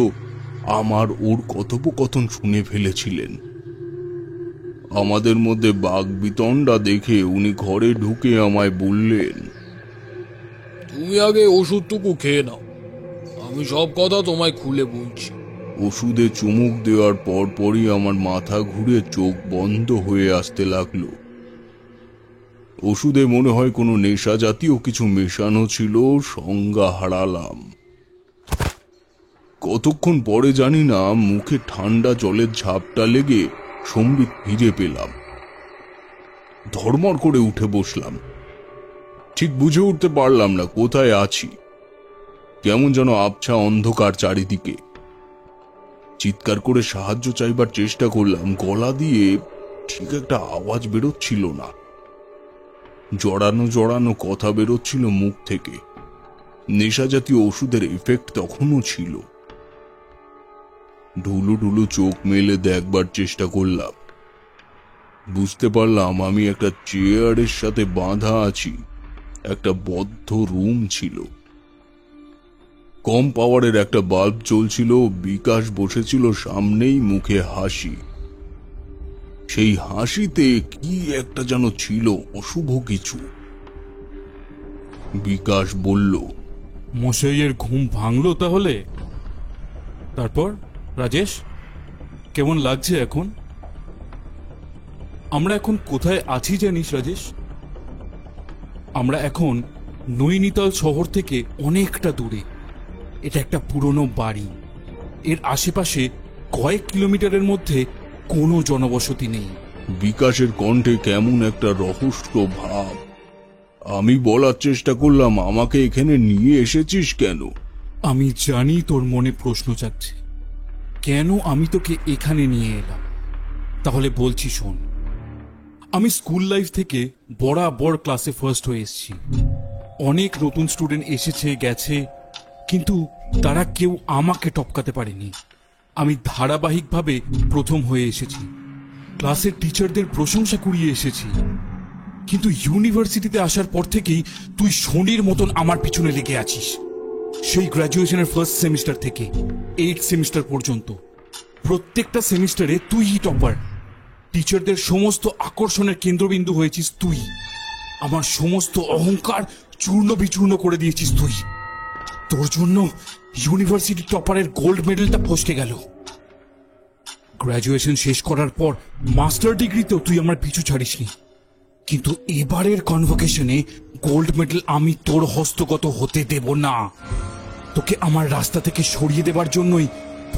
ওর কথোপকথন শুনে ফেলেছিলেন। আমাদের মধ্যে বাগবিতণ্ডা দেখে উনি ঘরে ঢুকে আমায় বললেন, তুমি আগে ওষুধটুকু খেয়ে নাও, আমি সব কথা তোমায় খুলে বলছি। ওষুধে চুমুক দেওয়ার পরপরই আমার মাথা ঘুরে চোখ বন্ধ হয়ে আসতে লাগলো। ওষুধে মনে হয় কোনো নেশা জাতীয় কিছু মেশানো ছিল, সংজ্ঞা হারালাম। কতক্ষণ পরে জানি না মুখে ঠান্ডা জলের ঝাপটা লেগে সম্বিত ফিরে পেলাম। ধর্মর করে উঠে বসলাম। ঠিক বুঝে উঠতে পারলাম না কোথায় আছি। কেমন যেন আবছা অন্ধকার চারিদিকে। চিৎকার করে সাহায্য চাইবার চেষ্টা করলাম, গলা দিয়ে ঠিক একটা আওয়াজ বেরোচ্ছিল না। জড়ানো জড়ানো কথা বেরোচ্ছিল মুখ থেকে। নেশা জাতীয় ওষুধের এফেক্ট তখনও ছিল। ঢুলু ঢুলু চোখ মেলে দেখবার চেষ্টা করলাম। বুঝতে পারলাম আমি একটা চেয়ারের সাথে বাঁধা আছি। একটা বদ্ধ রুম ছিল। কম পাওয়ারের একটা বাল্ব জ্বলছিল। বিকাশ বসেছিল সামনেই, মুখে হাসি। সেই হাসিতে কি একটা যেন ছিল অশুভ কিছু। বিকাশ বলল, মশাইয়ের ঘুম ভাঙলো তাহলে? তারপর রাজেশ, কেমন লাগছে এখন? আমরা এখন কোথায় আছি জানিস রাজেশ? আমরা এখন নৈনিতাল শহর থেকে অনেকটা দূরে। এটা একটা পুরনো বাড়ি। এর আশেপাশে কয়েক কিলোমিটারের মধ্যে কোনো জনবসতি নেই। বিকাশের কণ্ঠে কেমন একটা রহস্য ভাব। আমি বলার চেষ্টা করলাম, আমাকে এখানে নিয়ে এসেছিস কেন? আমি জানি তোর মনে প্রশ্ন জাগছে, কেন আমি তোকে এখানে নিয়ে এলাম। তাহলে বলছি শোন। আমি স্কুল লাইফ থেকে বরাবর ক্লাসে ফার্স্ট হয়ে এসেছি। অনেক নতুন স্টুডেন্ট এসেছে গেছে, কিন্তু তারা কেউ আমাকে টপকাতে পারেনি। আমি ধারাবাহিকভাবে প্রথম হয়ে এসেছি। ক্লাসের টিচারদের প্রশংসা কুড়িয়ে এসেছি। কিন্তু ইউনিভার্সিটিতে আসার পর থেকেই তুই শনির মতন আমার পিছনে লেগে আছিস। সেই গ্র্যাজুয়েশনের ফার্স্ট সেমিস্টার থেকে 8 সেমিস্টার পর্যন্ত প্রত্যেকটা সেমিস্টারে তুইই টপার। টিচারদের সমস্ত আকর্ষণের কেন্দ্রবিন্দু হয়েছিস তুই। আমার সমস্ত অহংকার চূর্ণ বিচূর্ণ করে দিয়েছিস তুই। তোর জন্য ইউনিভার্সিটি টপারের গোল্ড মেডেলটা ফসকে গেল। গ্র্যাজুয়েশন শেষ করার পর মাস্টার ডিগ্রিতেও তুই আমার পিছু ছাড়িসনি। কিন্তু এবারের কনভোকেশনে গোল্ড মেডেল আমি তোর হস্তগত হতে দেব না। তোকে আমার রাস্তা থেকে সরিয়ে দেবার জন্যই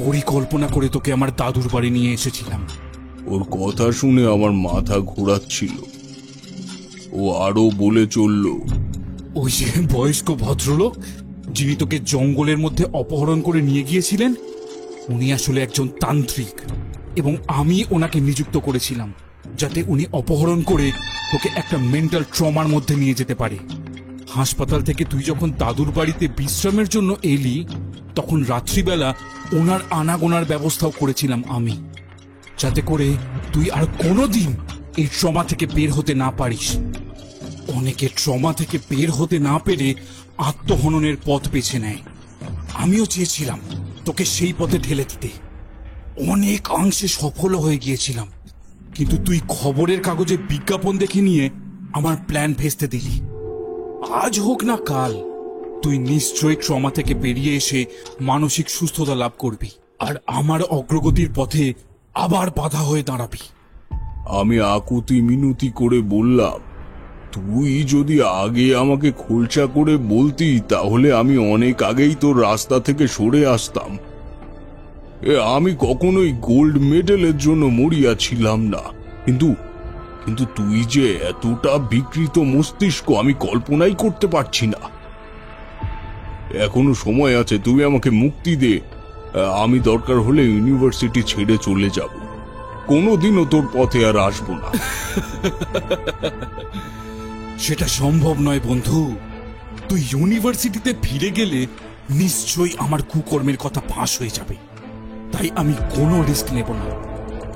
পরিকল্পনা করে তোকে আমার দাদুর বাড়ি নিয়ে এসেছিলাম। ওর কথা শুনে আমার মাথা ঘোরাচ্ছিল। ও আরো বলে চলল, ওই যে বয়স্ক ভদ্রলোক যিনি তোকে জঙ্গলের মধ্যে অপহরণ করে নিয়ে গিয়েছিলেন, উনি আসলে একজন তান্ত্রিক, এবং আমি ওনাকে নিযুক্ত করেছিলাম যাতে উনি অপহরণ করে তোকে একটা মেন্টাল ট্রমার মধ্যে নিয়ে যেতে পারে। হাসপাতাল থেকে তুই যখন দাদুর বাড়িতে বিশ্রামের জন্য এলি, তখন রাত্রিবেলা ওনার আনাগোনার ব্যবস্থাও করেছিলাম আমি, যাতে করে তুই আর কোনোদিন এই ট্রমা থেকে বের হতে না পারিস। অনেকে ট্রমা থেকে বের হতে না পেরে আত্মহননের পথ বেছে নেয়। আমিও চেয়েছিলাম তোকে সেই পথে ঠেলে দিতে। অনেক অংশে সফল হয়ে গিয়েছিলাম, কিন্তু তুই খবরের কাগজে বিজ্ঞাপন দেখে নিয়ে আমার প্ল্যান ভেস্তে দিলি। আজ হোক না কাল তুই নিশ্চয়ই ট্রমা থেকে বেরিয়ে এসে মানসিক সুস্থতা লাভ করবি, আর আমার অগ্রগতির পথে আবার বাধা হয়ে দাঁড়াবি। আমি আকুতি মিনতি করে বললাম, তুই যদি আগে আমাকে খোলসা করে বলতি তাহলে আমি অনেক আগেই তোর রাস্তা থেকে সরে আসতাম। আমি কখনোই গোল্ড মেডেলের জন্য মরিয়া ছিলাম না, কিন্তু তুই যে এতটা বিকৃত মস্তিষ্ক আমি কল্পনাই করতে পারছি না। এখনো সময় আছে, তুই আমাকে মুক্তি দে। আমি দরকার হলে ইউনিভার্সিটি ছেড়ে চলে যাব। কোনোদিনও তোর পথে আর আসবো না। সেটা সম্ভব নয় বন্ধু। তুই ইউনিভার্সিটিতে ফিরে গেলে নিশ্চয়ই আমার কুকর্মের কথা ফাঁস হয়ে যাবে। তাই আমি কোনো রিস্ক নেব না।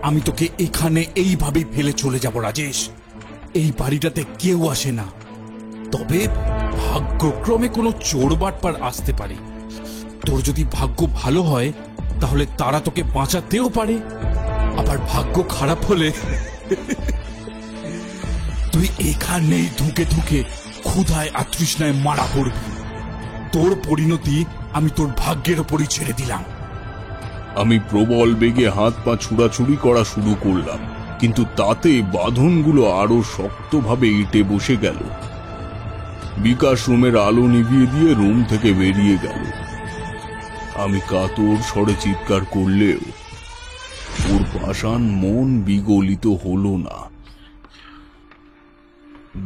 আমি তোকে এখানে এইভাবেই ফেলে চলে যাব রাজেশ। এই বাড়িটাতে কেউ আসে না, তবে ভাগ্যক্রমে কোনো চোর বাটপার আসতে পারে। তোর যদি ভাগ্য ভালো হয় তাহলে তারা তোকে বাঁচাতেও পারে, আবার ভাগ্য খারাপ হলে তুই এখানেই ধুকে ধুকে ক্ষুধায় আর তৃষ্ণায় মারা পড়বি। তোর পরিণতি আমি তোর ভাগ্যের ওপরই ছেড়ে দিলাম। আমি প্রবল বেগে হাত পা ছুড়াছুড়ি করা শুরু করলাম, কিন্তু তাতে বাঁধনগুলো আরো শক্তভাবে ইটে বসে গেল। বিকাশ রুমের আলো নিভিয়ে দিয়ে রুম থেকে বেরিয়ে গেল। আমি কাতর স্বরে চিৎকার করলেও ওর পাষাণ মন বিগলিত হলো না।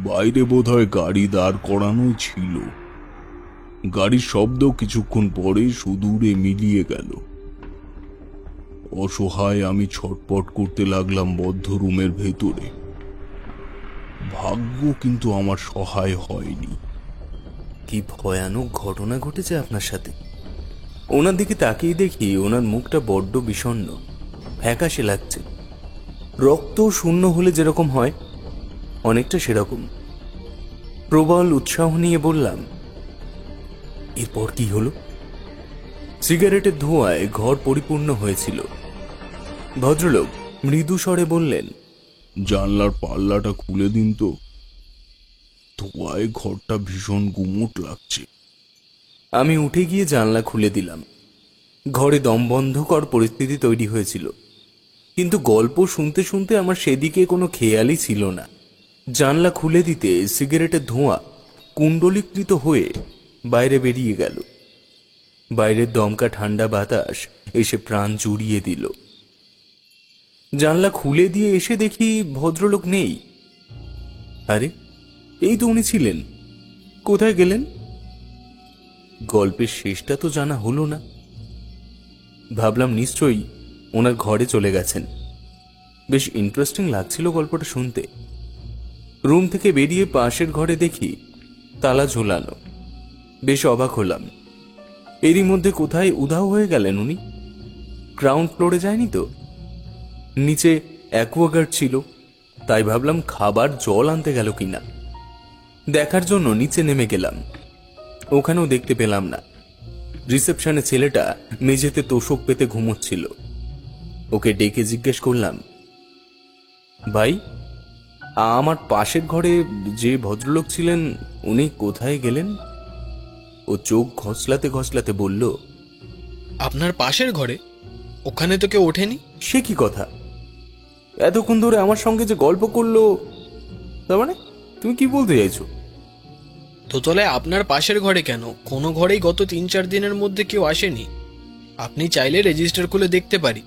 বাইরে বোধহয় গাড়ি দাঁড় করানোই ছিল। গাড়ির শব্দ কিছুক্ষণ পরে সুদূরে মিলিয়ে গেল। অসহায় আমি ছটপট করতে লাগলাম বদ্ধ রুমের ভেতরে। ভাগ্য কিন্তু আমার সহায় হয়নি। কি ভয়ানক ঘটনা ঘটেছে আপনার সাথে। ওনার দিকে তাকিয়ে দেখি ওনার মুখটা বড্ড বিষণ্ণ, ফ্যাকাশে লাগছে। রক্ত শূন্য হলে যেরকম হয় অনেকটা সেরকম। প্রবল উৎসাহ নিয়ে বললাম, এরপর কি হলো? সিগারেটের ধোঁয়ায় ঘর পরিপূর্ণ হয়েছিল। ভদ্রলোক মৃদু স্বরে বললেন, জানলার পাল্লাটা খুলে দিন তো, ধোঁয়ায় ঘরটা ভীষণ গুমোট লাগছে। আমি উঠে গিয়ে জানলা খুলে দিলাম। ঘরে দমবন্ধকর পরিস্থিতি তৈরি হয়েছিল, কিন্তু গল্প শুনতে শুনতে আমার সেদিকে কোনো খেয়ালই ছিল না। জানলা খুলে দিতে সিগারেটের ধোঁয়া কুণ্ডলীকৃত হয়ে বাইরে বেরিয়ে গেল। বাইরের দমকা ঠান্ডা বাতাস এসে প্রাণ জুড়িয়ে দিল। জানলা খুলে দিয়ে এসে দেখি ভদ্রলোক নেই। আরে, এই তো উনি ছিলেন। কোথায় গেলেন? গল্পের শেষটা তো জানা হলো না। ভাবলাম নিশ্চয়ই ওনার ঘরে চলে গেছেন। বেশ ইন্টারেস্টিং লাগছিল গল্পটা শুনতে। রুম থেকে বেরিয়ে পাশের ঘরে দেখি তালা ঝোলানো। বেশ অবাক হলাম। এরই মধ্যে কোথায় উধাও হয়ে গেলেন উনি? গ্রাউন্ড ফ্লোরে যায়নি তো? নিচে অ্যাকোয়াগার্ড ছিল, তাই ভাবলাম খাবার জল আনতে গেল কিনা। দেখার জন্য নিচে নেমে গেলাম। ওখানেও দেখতে পেলাম না। রিসেপশনে ছেলেটা মেঝেতে তোষক পেতে ঘুমোচ্ছিল। ওকে ডেকে জিজ্ঞেস করলাম, ভাই, আমার পাশের ঘরে যে ভদ্রলোক ছিলেন উনি কোথায় গেলেন? ও চোখ ঘষলাতে ঘষলাতে বলল, আপনার পাশের ঘরে? ওখানে তো কেউ ওঠেনি। সে কি কথা? এতক্ষণ ধরে আমার সঙ্গে যে গল্প করলো, তার মানে তুমি কি বলতে চাইছো? দোতলায় আপনার পাশের ঘরে কেন? কোনো ঘরেই গত 3-4 দিনের মধ্যে কেউ আসেনি। আপনি চাইলে রেজিস্টার খুলে দেখতে পারি।